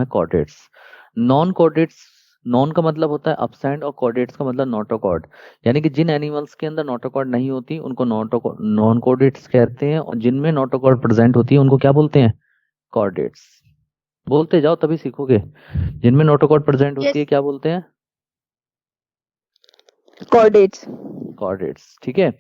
है chordates. Non chordates, non का मतलब होता है अब्सेंट और कॉर्डेट्स का मतलब नोटोकॉर्ड, यानी कि जिन एनिमल्स के अंदर नोटोकॉर्ड नहीं होती उनको नॉन कॉर्डेट्स कहते हैं, और जिनमें नोटोकॉर्ड प्रेजेंट होती है उनको क्या बोलते हैं? कॉर्डेट्स। बोलते जाओ तभी सीखोगे। जिनमें नोटोकॉर्ड प्रेजेंट होती है क्या बोलते हैं? कॉर्डेट्स। कॉर्डेट्स, ठीक है।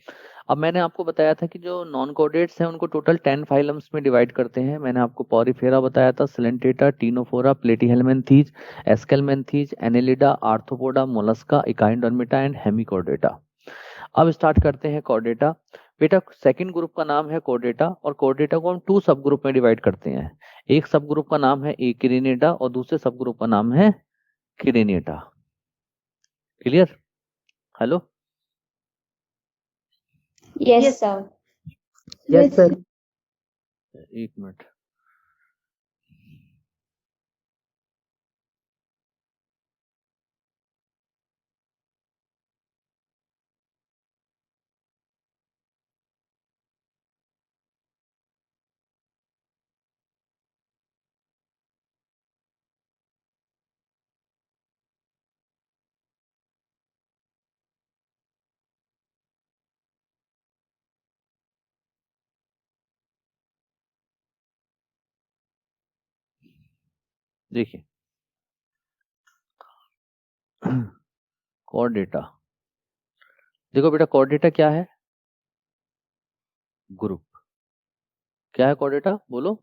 अब मैंने आपको बताया था कि जो नॉन कॉर्डेट्स हैं उनको टोटल 10 फाइलम्स में डिवाइड करते हैं। मैंने आपको पॉरीफेरा बताया था, Coelenterata, Ctenophora, Platyhelminthes, Aschelminthes, Annelida, Arthropoda, Mollusca, Echinodermata and Hemichordata. अब स्टार्ट करते हैं कॉर्डेटा। बेटा सेकंड ग्रुप का नाम है कॉर्डेटा, और कॉर्डेटा को हम 2 सब ग्रुप में डिवाइड करते हैं। एक सब ग्रुप का नाम है एकिरिनेटा और दूसरे सब ग्रुप का नाम है किरिनेटा। Clear? Hello? Yes sir. Yes sir. एक मिनट। देखिए कॉर्डेटा, देखो बेटा कॉर्डेटा क्या है? ग्रुप। क्या है कॉर्डेटा? बोलो।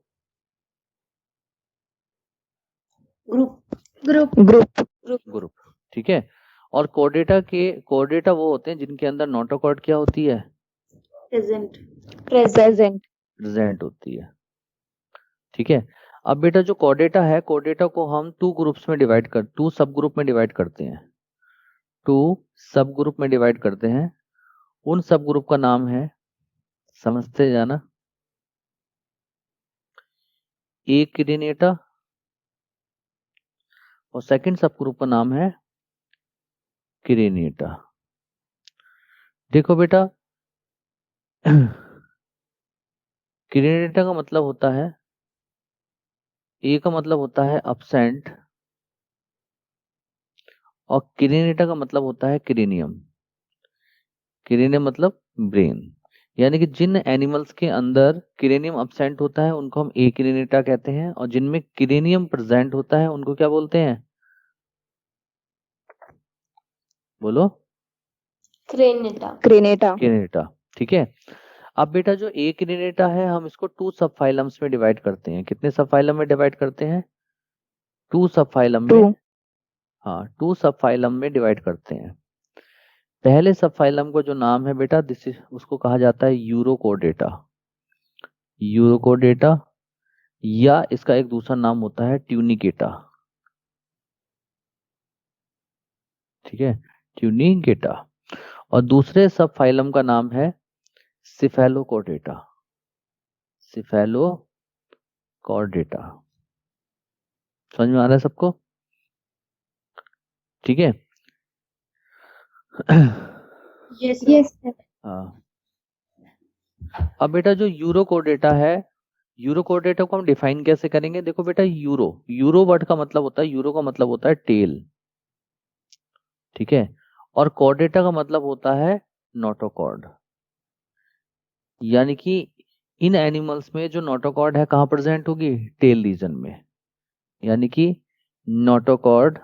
ग्रुप। ग्रुप। ग्रुप। ग्रुप, ठीक है। और कॉर्डेटा वो होते हैं जिनके अंदर नोटोकॉर्ड क्या होती है? प्रेजेंट। प्रेजेंट। प्रेजेंट होती है, ठीक है। अब बेटा जो कॉर्डेटा है, कॉर्डेटा को हम 2 सब ग्रुप में डिवाइड करते हैं। 2 सब ग्रुप में डिवाइड करते हैं। उन सब ग्रुप का नाम है, समझते जाना, एक किरिनेटा, और सेकंड सब ग्रुप का नाम है किरिनेटा। देखो बेटा किरिनेटा का मतलब होता है, ए का मतलब होता है अब्सेंट, और किरिनेटा का मतलब होता है किरेनियम। किरेनियम मतलब ब्रेन, यानी कि जिन एनिमल्स के अंदर किरेनियम अब्सेंट होता है उनको हम ए किरेनेटा कहते हैं, और जिनमें किरेनियम प्रेजेंट होता है उनको क्या बोलते हैं? बोलो। क्रेनेटा। क्रेनेटा। किरेनेटा, ठीक है। अब बेटा जो ए किरेनेटा है हम इसको 2 सब फाइलम्स में डिवाइड करते हैं। कितने सब फाइलम में डिवाइड करते हैं? 2 सब फाइलम में। 2। हाँ, 2 सब फाइलम में डिवाइड करते हैं। पहले सब फाइलम का जो नाम है बेटा उसको कहा जाता है यूरोकोडेटा। यूरोकोडेटा, या इसका एक दूसरा नाम होता है ट्यूनिकेटा, ठीक है, ट्यूनिकेटा। और दूसरे सब फाइलम का नाम है सिफेलोकोडेटा। सिफेलोकोडेटा, समझ में आ रहा है सबको? ठीक है। यस। हाँ। अब बेटा जो यूरोकोडेटा है, यूरोकोडेटा को हम डिफाइन कैसे करेंगे? देखो बेटा यूरो वर्ड का मतलब होता है, यूरो का मतलब होता है टेल, ठीक है, और कोर्डेटा का मतलब होता है नोटोकॉर्ड। यानी कि इन एनिमल्स में जो नोटोकॉर्ड है कहाँ प्रेजेंट होगी? टेल रीजन में। यानी कि notochord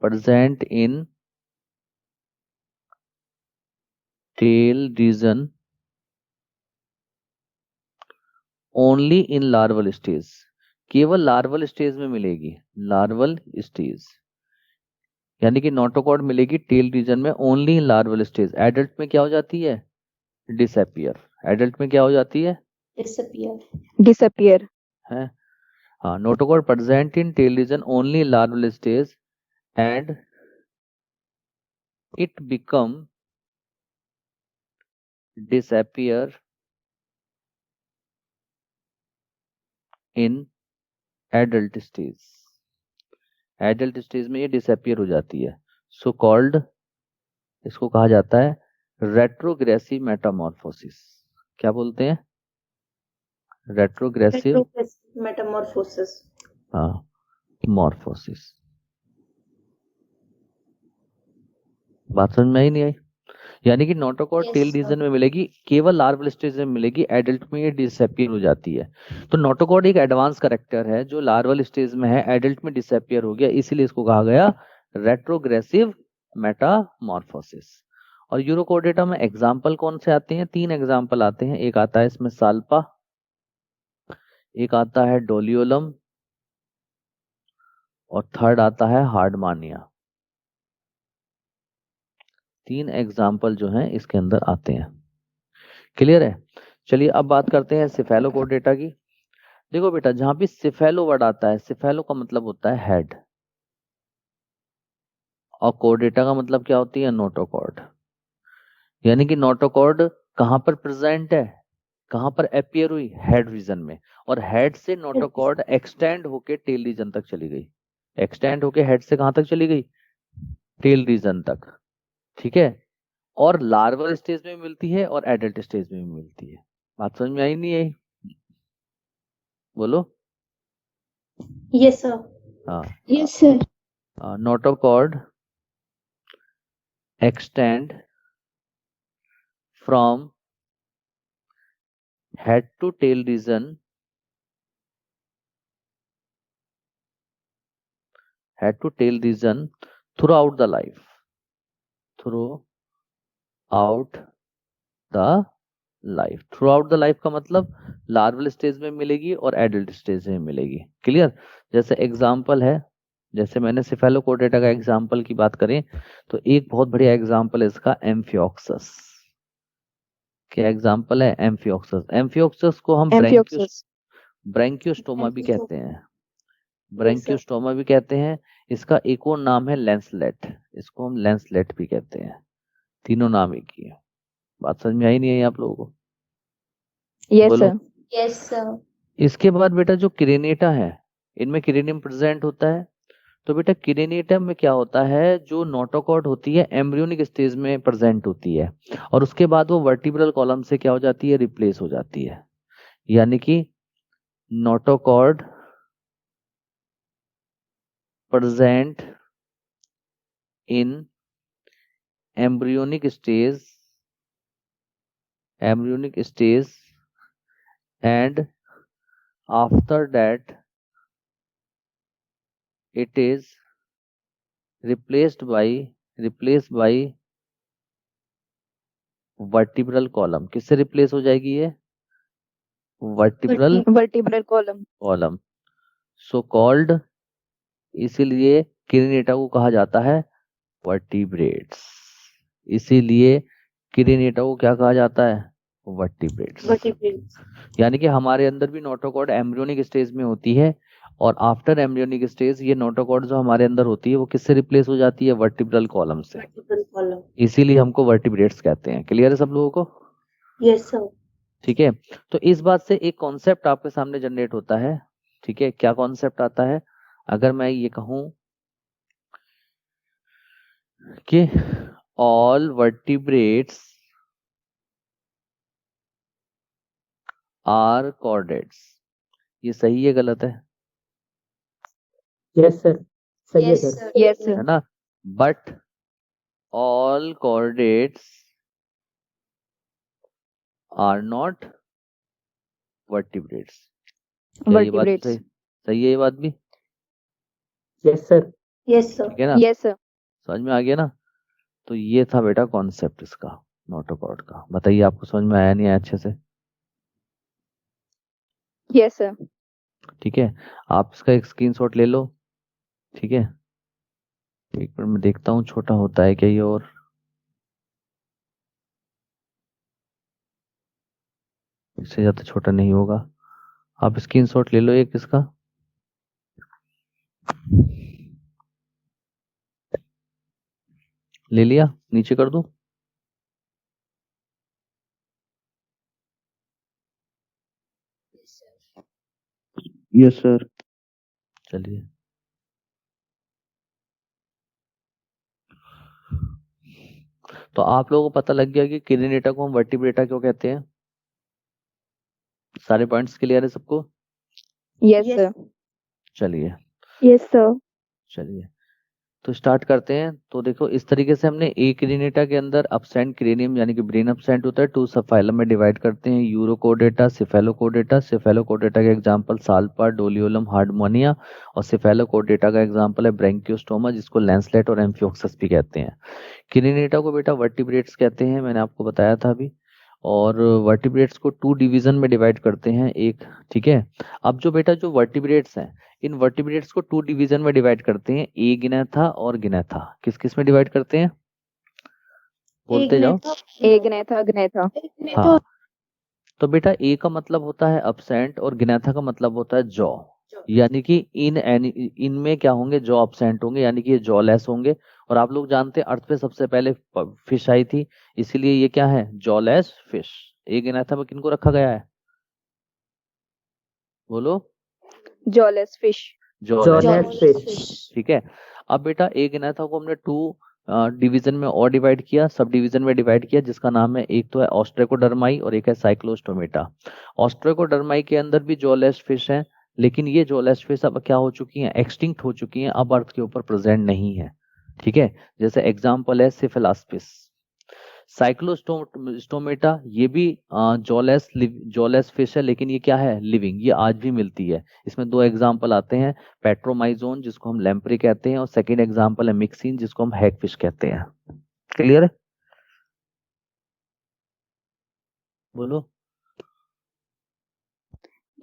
present in tail region only in larval stage. केवल लार्वल स्टेज में मिलेगी, लार्वल स्टेज, यानी कि नोटोकॉर्ड मिलेगी टेल रीजन में only in larval stage. Adult में क्या हो जाती है? डिसअपियर। एडल्ट में क्या हो जाती है? डिसअपियर। है। हाँ, notochord present in tail region only in larval stage and it become disappear in adult stage। Adult stage में ये डिसअपियर हो जाती है, सो कॉल्ड, इसको कहा जाता है रेट्रोग्रेसिव मेटामॉर्फोसिस। क्या बोलते हैं? Retrogressive Retrogressive metamorphosis. हाँ मॉर्फोसिस। बात समझ में आई नहीं आई? यानी कि नोटोकॉर्ड Yes, टेल sir. रीजन में मिलेगी, केवल लार्वल स्टेज में मिलेगी, एडल्ट में ये डिसअपियर हो जाती है। तो नोटोकॉर्ड एक एडवांस करेक्टर है जो लार्वल स्टेज में है, एडल्ट में डिसअपियर हो गया, इसीलिए इसको कहा गया रेट्रोग्रेसिव मेटामॉर्फोसिस। और यूरोकोडेटा में एग्जाम्पल कौन से आते हैं? 3 एग्जाम्पल आते हैं। एक आता है इसमें साल्पा, एक आता है डोलियोलम, और थर्ड आता है हार्डमानिया। 3 एग्जाम्पल जो हैं इसके अंदर आते हैं। क्लियर है? चलिए अब बात करते हैं सिफेलोकोडेटा की। देखो बेटा, जहां भी सिफेलो वर्ड आता है, सिफेलो का मतलब होता है हेड, और कोडेटा का मतलब क्या होती है? नोटोकॉर्ड। यानी कि नोटोकॉर्ड कहां पर प्रेजेंट है, कहां पर अपियर हुई? हेड रीजन में। और हेड से नोटोकॉर्ड एक्सटेंड होके टेल रीजन तक चली गई। एक्सटेंड होके हेड से कहां तक चली गई? टेल रीजन तक। ठीक है? और लार्वल स्टेज में मिलती है और एडल्ट स्टेज में भी मिलती है। बात समझ में आई नहीं आई? बोलो। Yes, sir. हाँ, Yes, sir. notochord extend from head to tail region, head to tail region throughout the life, throughout the life. Through out the life का मतलब लार्वल स्टेज में मिलेगी और एडल्ट स्टेज में मिलेगी। क्लियर? जैसे एग्जाम्पल है, जैसे मैंने सिफेलोकोडेटा का एग्जाम्पल की बात करें तो एक बहुत बढ़िया एग्जाम्पल है इसका एम्फियोक्सस। क्या एग्जाम्पल है? एम्फियोक्सस। एम्फियोक्सस को हम ब्रैंकियोस्टोमा भी कहते हैं, ब्रैंकियोस्टोमा भी कहते हैं। इसका एक और नाम है लेंसलेट, इसको हम लेंसलेट भी कहते हैं। तीनों नाम एक ही है। बात समझ में आई नहीं आई आप लोगों को? Yes, sir. Yes, sir. इसके बाद बेटा जो क्रेनेटा है, इनमें क्रेनियम प्रेजेंट होता है। तो बेटा क्रेनेटम में क्या होता है? जो नोटोकॉर्ड होती है एम्ब्रियोनिक स्टेज में प्रेजेंट होती है, और उसके बाद वो वर्टिब्रल कॉलम से क्या हो जाती है? रिप्लेस हो जाती है। यानी कि notochord present in embryonic stage and after that it is replaced by vertebral column। किससे रिप्लेस हो जाएगी ये? Vertebral column. Column, so called. इसीलिए क्रेनेटा को कहा जाता है वर्टिब्रेट्स। इसीलिए क्रेनेटा को क्या कहा जाता है? वर्टिब्रेट्स। यानी कि हमारे अंदर भी नोटोकॉर्ड एम्ब्रियोनिक स्टेज में होती है, और आफ्टर एम्ब्रियोनिक स्टेज ये नोटोकॉर्ड जो हमारे अंदर होती है वो किससे रिप्लेस हो जाती है? वर्टिब्रल कॉलम से। इसीलिए हमको वर्टिब्रेट्स कहते हैं। क्लियर है सब लोगों को? Yes, sir. ठीक है? तो इस बात से एक कॉन्सेप्ट आपके सामने जनरेट होता है। ठीक है? क्या कॉन्सेप्ट आता है? अगर मैं ये कहूं कि ऑल वर्टिब्रेट्स आर कॉर्डेट्स, ये सही है गलत है? Yes, sir. सही है Yes, सर। sir. Yes, है sir. ना? But all chordates are not vertebrates. क्या ये बात Vertebrates. सही है ये बात भी? Yes, sir. Yes, sir. ठीक है ना? Yes, sir. समझ में आ गया ना? तो ये था बेटा कॉन्सेप्ट इसका, नोटोकॉर्ड का। बताइए आपको समझ में आया नहीं आया अच्छे से? Yes, sir. ठीक है? आप इसका एक स्क्रीनशॉट ले लो। ठीक है? एक मिनट में देखता हूँ छोटा होता है क्या ये, और इससे ज्यादा छोटा नहीं होगा। आप स्क्रीनशॉट ले लो एक इसका। ले लिया? नीचे कर दूं? Yes sir. चलिए, तो आप लोगों को पता लग गया कि क्रेनेटा को हम वर्टिब्रेटा क्यों कहते हैं। सारे पॉइंट्स क्लियर है सबको? Yes, Yes. sir. चलिए Yes, sir. चलिए तो स्टार्ट करते हैं। तो देखो इस तरीके से हमने ए क्रेनिटा के अंदर अपसेंट क्रेनियम यानी कि ब्रेन अपसेंट होता है, टू सब फाइलम में डिवाइड करते हैं, यूरोकोडेटा, सिफेलोकोडेटा। सिफेलोकोडेटा का एग्जांपल साल्पा, डोलियोलम, हार्डमोनिया, और सिफेलोकोडेटा का एग्जांपल है ब्रैंकियोस्टोमा, जिसको लैंसलेट और एम्फियोक्सस भी कहते हैं। क्रेनिटा को बेटा वर्टिब्रेट्स कहते हैं, मैंने आपको बताया था अभी। और वर्टिब्रेट्स को टू डिवीजन में डिवाइड करते हैं एक, ठीक है। अब जो बेटा जो वर्टिब्रेट्स हैं, इन वर्टिब्रेट्स को टू डिवीजन में डिवाइड करते हैं, ए गिनेथा और गिनेथा। किस किस में डिवाइड करते हैं? बोलते जाओ। Agnatha. हाँ, तो बेटा ए का मतलब होता है अपसेंट और गिनेथा का मतलब होता है जॉ, यानी कि इनमें क्या होंगे, जॉ अपसेंट होंगे, यानी कि ये जॉलेस होंगे। और आप लोग जानते हैं अर्थ पे सबसे पहले फिश आई थी, इसीलिए ये क्या है, जॉलेस फिश। ए गिनेथा में किनको रखा गया है, बोलो? Jawless fish. Jawless Jawless fish. ठीक है। अब बेटा ए गिनेथा को हमने टू डिवीजन में और डिवाइड किया, सब डिवीजन में डिवाइड किया, जिसका नाम है, एक तो है ऑस्ट्रेकोडर्माई और एक है साइक्लोस्टोमेटा। ऑस्ट्रेकोडर्माई के अंदर भी जॉलेस फिश है, लेकिन ये जॉलेस फिश अब क्या हो चुकी हैं, एक्सटिंक्ट हो चुकी हैं, अब अर्थ के ऊपर प्रेजेंट नहीं है, ठीक है। जैसे एग्जाम्पल है सिफेलास्पिस। साइक्लोस्टोमेटा ये भी जॉलेस फिश है, लेकिन ये क्या है, लिविंग, ये आज भी मिलती है। इसमें दो एग्जांपल आते हैं, पेट्रोमाइजोन जिसको हम लैम्प्रे कहते हैं, और सेकंड एग्जांपल है मिक्सिन जिसको हम हैगफिश कहते हैं। क्लियर है? बोलो।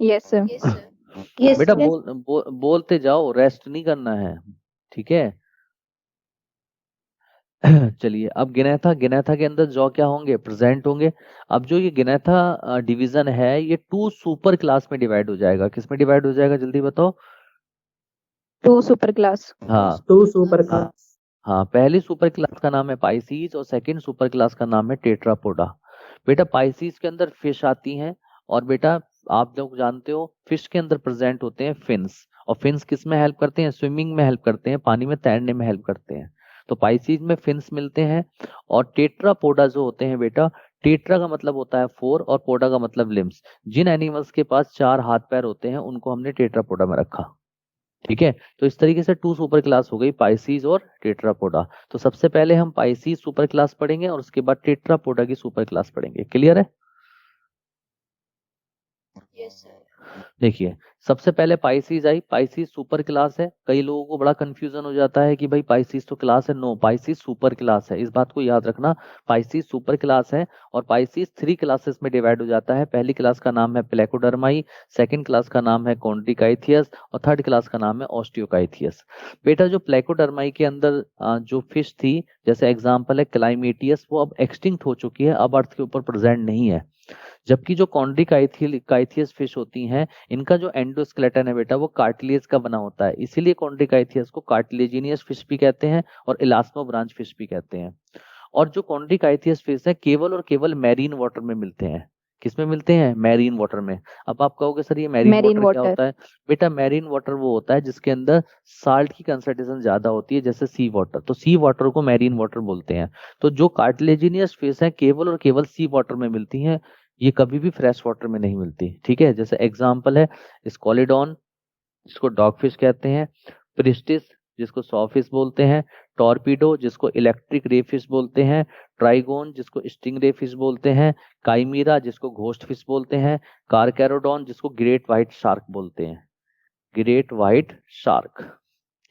Yes, sir. Yes. बेटा Yes. बोलते जाओ, रेस्ट नहीं करना है, ठीक है। चलिए अब गिनेथा के अंदर जॉ क्या होंगे, प्रेजेंट होंगे। अब जो ये गिनेथा डिवीजन है, ये टू सुपर क्लास में डिवाइड हो जाएगा। किस में डिवाइड हो जाएगा, जल्दी बताओ? Two super class. हाँ Two super class. हाँ, पहली सुपर क्लास का नाम है पाइसीज और सेकंड सुपर क्लास का नाम है टेट्रापोडा। बेटा पाइसीज के अंदर फिश आती हैं, और बेटा आप लोग जानते हो फिश के अंदर प्रेजेंट होते हैं फिन्स, और फिन्स किस में हेल्प करते हैं, स्विमिंग में हेल्प करते हैं, पानी में तैरने में हेल्प करते हैं। तो पाइसीज में फिन्स मिलते हैं। और टेट्रापोडा जो होते हैं बेटा, टेट्रा का मतलब होता है फोर और पोडा का मतलब लिम्स। जिन एनिमल्स के पास चार हाथ पैर होते हैं उनको हमने टेट्रापोडा में रखा, ठीक है। तो इस तरीके से टू सुपर क्लास हो गई, पाइसीज और टेट्रापोडा। तो सबसे पहले हम पाइसीज सुपर क्लास पढ़ेंगे और उसके बाद टेट्रापोडा की सुपर क्लास पढ़ेंगे। क्लियर है? Yes, sir. देखिए सबसे पहले पाइसीज आई, पाइसीज सुपर क्लास है। कई लोगों को बड़ा कंफ्यूजन हो जाता है कि भाई पाइसीज तो क्लास है, नो, पाइसीज सुपर क्लास है, इस बात को याद रखना। पाइसीज सुपर क्लास है और पाइसीज थ्री क्लासेस में डिवाइड हो जाता है। पहली क्लास का नाम है प्लेकोडर्माई, सेकंड क्लास का नाम है कॉन्ड्रिकाइथियस और थर्ड क्लास का नाम है ऑस्टियोकाइथियस। बेटा जो प्लेकोडर्माई के अंदर जो फिश थी, जैसे एग्जाम्पल है क्लाइमेटियस, वो अब एक्सटिंक्ट हो चुकी है, अब अर्थ के ऊपर प्रेजेंट नहीं है। जबकि जो कॉन्ड्रिकाइथियस फिश होती हैं, इनका जो एंडोस्केलेटन है बेटा वो कार्टिलेज का बना होता है, इसीलिए कॉन्ड्रिकाइथियस को कार्टिलेजिनियस फिश भी कहते हैं और इलास्मो ब्रांच फिश भी कहते हैं। और जो कॉन्ड्रिकाइथियस फिश है केवल और केवल मैरीन वाटर में मिलते हैं। किस में मिलते हैं, मैरीन वाटर में। अब आप कहोगे सर ये मैरीन वाटर क्या होता है? बेटा मैरीन वाटर वो होता है जिसके अंदर साल्ट की कंसंट्रेशन ज्यादा होती है, जैसे सी वाटर, तो सी वाटर को मैरीन वाटर बोलते हैं। तो जो कार्टिलेजिनियस फिश है केवल और केवल सी वाटर में मिलती हैं, ये कभी भी फ्रेश वाटर में नहीं मिलती, ठीक है। जैसे एग्जाम्पल है स्कोलिडॉन जिसको डॉग फिश कहते हैं, प्रिस्टिस जिसको सॉ फिश बोलते हैं, टॉर्पीडो जिसको इलेक्ट्रिक रे फिश बोलते हैं, ट्राइगोन जिसको स्टिंग रे फिश बोलते हैं, काइमीरा जिसको घोस्ट फिश बोलते हैं, कारकैरोडॉन जिसको ग्रेट व्हाइट शार्क बोलते हैं, ग्रेट व्हाइट शार्क,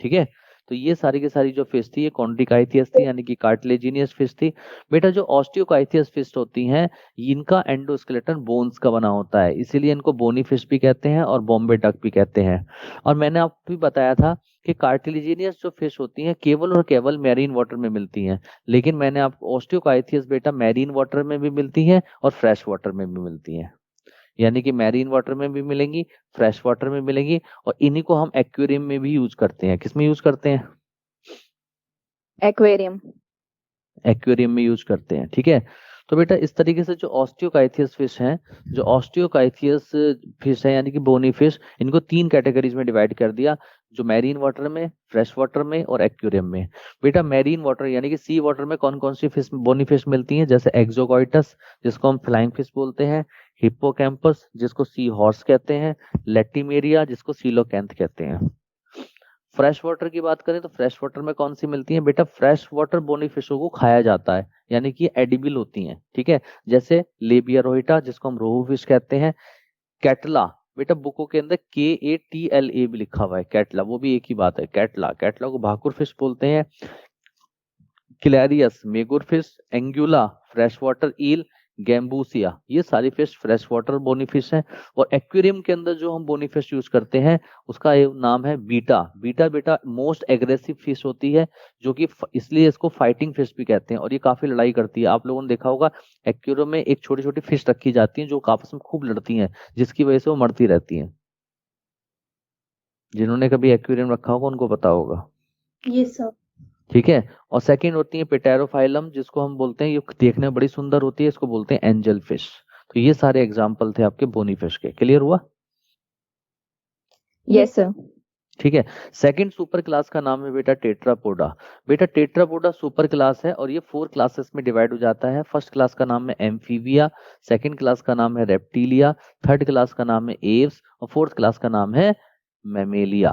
ठीक है। तो ये सारी की सारी जो फिश थी ये कॉन्ड्रिकाइथियस थी, यानी कि कार्टिलेजिनियस फिश थी। बेटा जो ऑस्टियोकाइथियस फिश होती हैं, इनका एंडोस्केलेटन बोन्स का बना होता है, इसीलिए इनको बोनी फिश भी कहते हैं और बॉम्बे डक भी कहते हैं। और मैंने आपको भी बताया था कि कार्टिलेजिनियस जो फिश होती हैं केवल और केवल मैरीन वाटर में मिलती हैं, लेकिन मैंने आपको ऑस्टियोकाइथियस बेटा मैरीन वाटर में भी मिलती हैं और फ्रेश वाटर में भी मिलती हैं, यानी कि मैरीन वाटर में भी मिलेंगी, फ्रेश वाटर में मिलेंगी, और इन्हीं को हम एक्वेरियम में भी यूज करते हैं। किस में यूज करते हैं? Aquarium. एक्वेरियम में यूज करते हैं, ठीक है। तो बेटा इस तरीके से जो ऑस्टियोकाइथियस फिश हैं, जो ऑस्टियोकाइथियस फिश है यानी कि बोनी फिश, इनको 3 कैटेगरीज में डिवाइड कर दिया, जो मैरीन वाटर में, फ्रेश वाटर में और एक्वेरियम में। बेटा मैरीन वाटर यानी कि सी वाटर में कौन कौन सी फिश, बोनी फिश मिलती हैं, जैसे एक्सोगॉइटस जिसको हम फ्लाइंग फिश बोलते हैं, हिप्पोकैम्पस जिसको सी हॉर्स कहते हैं, लेटिमेरिया जिसको सीलोकैंथ कहते हैं। फ्रेश वाटर की बात करें तो फ्रेश वाटर में कौन सी मिलती है बेटा, फ्रेश वाटर बोनी फिशों को खाया जाता है, यानी कि एडिबल होती हैं, ठीक है, जैसे लेबिया रोहिटा जिसको हम रोहू फिश कहते हैं, कैटला, बेटा बुकों के अंदर KATLA भी लिखा हुआ है, कैटला, वो भी एक ही बात है, कैटला, कैटला को भाकुर फिश बोलते हैं, क्लैरियस मेगुर fish, Anguilla fresh water eel, Gambusia, ये सारी fish fresh water bony fish हैं। और एक्वेरियम के अंदर जो हम बोनी फिश यूज करते हैं उसका नाम है बीटा। बीटा बेटा मोस्ट एग्रेसिव फिश होती है, जो कि इसलिए इसको फाइटिंग फिश भी कहते हैं, और ये काफी लड़ाई करती है। आप लोगों ने देखा होगा एक्वेरियम में एक छोटी छोटी फिश रखी जाती हैं जो आपस में खूब लड़ती हैं, जिसकी वजह से वो मरती रहती हैं। जिन्होंने कभी एक्वेरियम रखा होगा उनको पता होगा। Yes sir. ठीक है। और सेकंड होती है पेटेरोफाइलम, जिसको हम बोलते हैं, ये देखने में बड़ी सुंदर होती है, इसको बोलते हैं एंजल फिश। तो ये सारे एग्जाम्पल थे आपके बोनी फिश के। क्लियर हुआ? Yes sir. ठीक है। सेकंड सुपर क्लास का नाम है बेटा टेट्रापोडा। बेटा टेट्रापोडा सुपर क्लास है और ये 4 क्लासेस में डिवाइड हो जाता है। फर्स्ट क्लास का नाम है एम्फीबिया, सेकंड क्लास का नाम है रेप्टिलिया, थर्ड क्लास का नाम है एव्स और फोर्थ क्लास का नाम है मैमेलिया।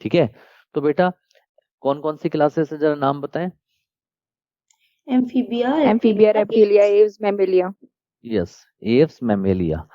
ठीक है। तो बेटा कौन कौन सी क्लासेस है, जरा नाम बताएं। Amphibia, amphibia, reptilia, Aves, Mammalia. Yes, Aves Mammalia.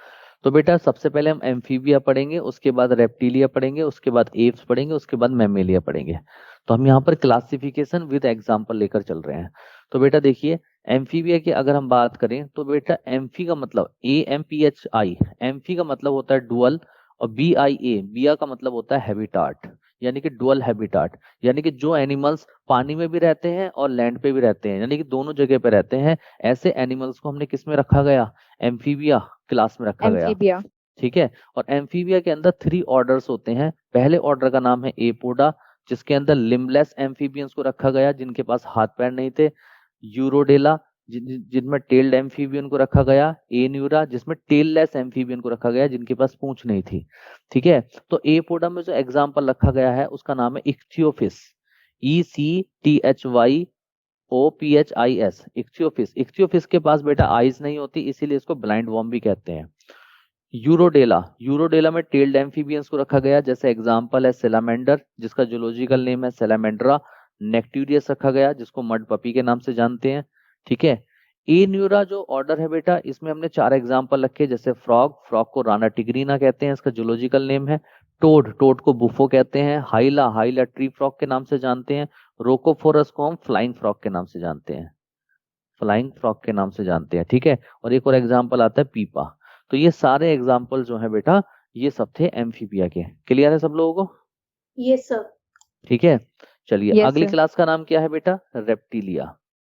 तो बेटा सबसे पहले हम एम्फीबिया पढ़ेंगे, उसके बाद रेप्टिलिया पढ़ेंगे, उसके बाद एव्स पढ़ेंगे, उसके बाद मैमेलिया पढ़ेंगे। तो हम यहाँ पर क्लासिफिकेशन विद एग्जाम्पल लेकर चल रहे हैं। तो बेटा देखिए एम्फीबिया की अगर हम बात करें तो बेटा एम्फी का मतलब AMPHI, एम्फी का मतलब होता है डुअल, और BIA, बिया का मतलब होता है हैबिटाट, यानी कि डुअल हैबिटाट, यानी कि जो एनिमल्स पानी में भी रहते हैं और लैंड पे भी रहते हैं, यानी कि दोनों जगह पे रहते हैं, ऐसे एनिमल्स को हमने किस में रखा गया, एम्फीबिया क्लास में रखा गया। एम्फीबिया। ठीक है। और एम्फीबिया के अंदर 3 ऑर्डर्स होते हैं। पहले ऑर्डर का नाम है एपोडा, जिसके अंदर लिम्बलेस एम्फीबियंस को रखा गया, जिनके पास हाथ पैर नहीं थे। यूरोडेला, जिनमें टेल्ड एम्फीबियन को रखा गया। एन्यूरा, जिसमें टेललेस एम्फीबियन को रखा गया, जिनके पास पूंछ नहीं थी। ठीक है। तो एपोडा में जो एग्जाम्पल रखा गया है उसका नाम है इक्थियोफिस, ECTHYOPHIS, इक्थियोफिस। इक्थियोफिस के पास बेटा आईज नहीं होती, इसीलिए इसको ब्लाइंड वॉर्म भी कहते हैं। यूरोडेला, यूरोडेला में टेल्ड एम्फीबियंस को रखा गया, जैसे एग्जांपल है सेलामेंडर, जिसका जूलॉजिकल नेम है सेलामेंड्रा। नेक्टूरियस रखा गया, जिसको मड पपी के नाम से जानते हैं। ठीक है। एन्यूरा जो ऑर्डर है बेटा, इसमें हमने 4 एग्जांपल रखे, जैसे फ्रॉग, फ्रॉग को राना टिग्रीना कहते हैं, इसका जूलॉजिकल नेम है। टोड, टोड को बुफो कहते हैं। हाइला, हाइला ट्री फ्रॉग के नाम से जानते हैं। रोकोफोरस को हम फ्लाइंग फ्रॉग के नाम से जानते हैं, फ्लाइंग फ्रॉग के नाम से जानते हैं। ठीक है। और एक और एग्जाम्पल आता है पीपा। तो ये सारे एग्जाम्पल जो है बेटा ये सब थे एम्फीबिया के। क्लियर है सब लोगों को? Yes sir. ठीक है। चलिए Yes, अगली sir. क्लास का नाम क्या है बेटा, रेप्टिलिया।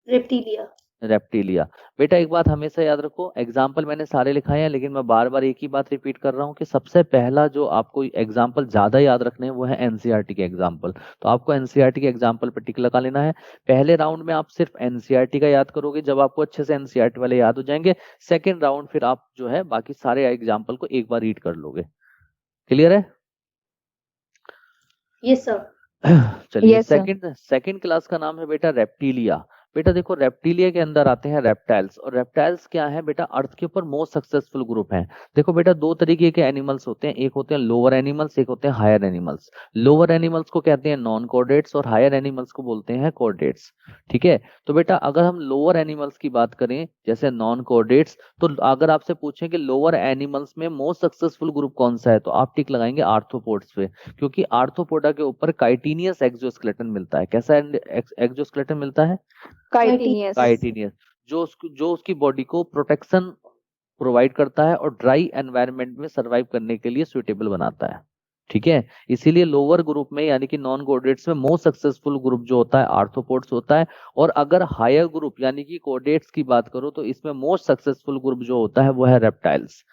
रेप्टिलिया। रेप्टिलिया। बेटा एक बात हमेशा याद रखो, एग्जाम्पल मैंने सारे लिखाए हैं, लेकिन मैं बार बार एक ही बात रिपीट कर रहा हूँ कि सबसे पहला जो आपको एग्जाम्पल ज्यादा याद रखने हैं वो है एनसीईआरटी के एग्जाम्पल। तो आपको एनसीईआरटी के एग्जाम्पल पर टिक लगा लेना है। पहले राउंड में आप सिर्फ एनसीईआरटी का याद करोगे, जब आपको अच्छे से एनसीईआरटी वाले याद हो जाएंगे, सेकेंड राउंड फिर आप जो है बाकी सारे एग्जाम्पल को एक बार रीड कर लोगे। क्लियर है? Yes sir. चलिए Yes, sir. सेकंड क्लास का नाम है बेटा रेप्टिलिया। बेटा देखो रेप्टिलिया के अंदर आते हैं रेप्टाइल्स, और रेप्टाइल्स क्या है बेटा, अर्थ के ऊपर मोस्ट सक्सेसफुल ग्रुप है। देखो बेटा 2 तरीके के एनिमल्स होते हैं, एक होते हैं लोअर एनिमल्स, एक होते हैं हायर एनिमल्स। लोअर एनिमल्स को कहते हैं नॉन कॉर्डेट्स और हायर एनिमल्स को बोलते हैं कॉर्डेट्स। ठीक है। तो बेटा अगर हम लोअर एनिमल्स की बात करें जैसे नॉन कॉर्डेट्स, तो अगर आपसे पूछें कि लोअर एनिमल्स में मोस्ट सक्सेसफुल ग्रुप कौन सा है, तो आप टिक लगाएंगे आर्थ्रोपोड्स पे, क्योंकि आर्थ्रोपोडा के ऊपर काइटिनियस एक्सोस्केलेटन मिलता है। कैसा एक्सोस्केलेटन मिलता है? काइटिनियस। काइटिनियस, जो उसकी बॉडी को प्रोटेक्शन प्रोवाइड करता है और ड्राई एनवायरनमेंट में सरवाइव करने के लिए सुइटेबल बनाता है। ठीक है। इसीलिए लोअर ग्रुप में यानी कि नॉन कॉर्डेट्स में मोस्ट सक्सेसफुल ग्रुप जो होता है आर्थ्रोपोड्स होता है। और अगर हायर ग्रुप यानी कि कॉर्डेट्स की बात करो तो इसमें मोस्ट सक्सेसफुल ग्रुप जो होता है वो है रेप्टाइल्स।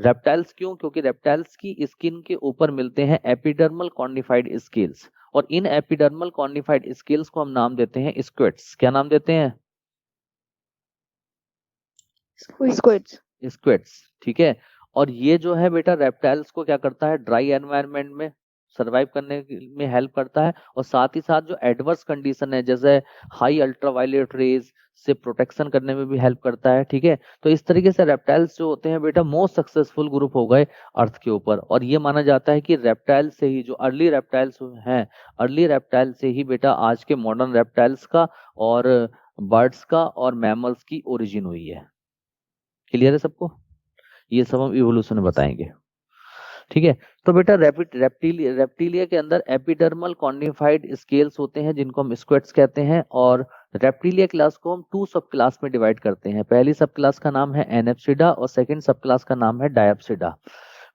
रेप्टाइल्स क्यों? क्योंकि रेप्टाइल्स की स्किन के ऊपर मिलते हैं एपिडर्मल कॉर्निफाइड स्केल्स, और इन एपिडर्मल कॉर्निफाइड स्केल्स को हम नाम देते हैं स्क्विड्स। क्या नाम देते हैं? Squid. Squids. स्क्विड्स, ठीक है। और ये जो है बेटा रेप्टाइल्स को क्या करता है, ड्राई एनवायरनमेंट में सरवाइव करने में हेल्प करता है, और साथ ही साथ जो एडवर्स कंडीशन है जैसे हाई अल्ट्रावायलेट रेज से प्रोटेक्शन करने में भी हेल्प करता है, ठीक है। तो इस तरीके से रेप्टाइल्स जो होते हैं बेटा मोस्ट सक्सेसफुल ग्रुप हो गए अर्थ के ऊपर, और ये माना जाता है कि रेप्टाइल से ही, जो अर्ली रेप्टाइल्स हैं, अर्ली रेप्टाइल से ही बेटा आज के मॉडर्न रेप्टाइल्स का और बर्ड्स का और मैमल्स की ओरिजिन हुई है। क्लियर है सबको? ये सब हम इवोल्यूशन में बताएंगे, ठीक है। तो बेटा रेप्टिलिया के अंदर एपिडर्मल कॉर्निफाइड स्केल्स होते हैं जिनको हम स्क्विड्स कहते हैं, और रेप्टिलिया क्लास को हम 2 सब क्लास में डिवाइड करते हैं। पहली सब क्लास का नाम है एनेप्सिडा और सेकंड सब क्लास का नाम है डायप्सिडा।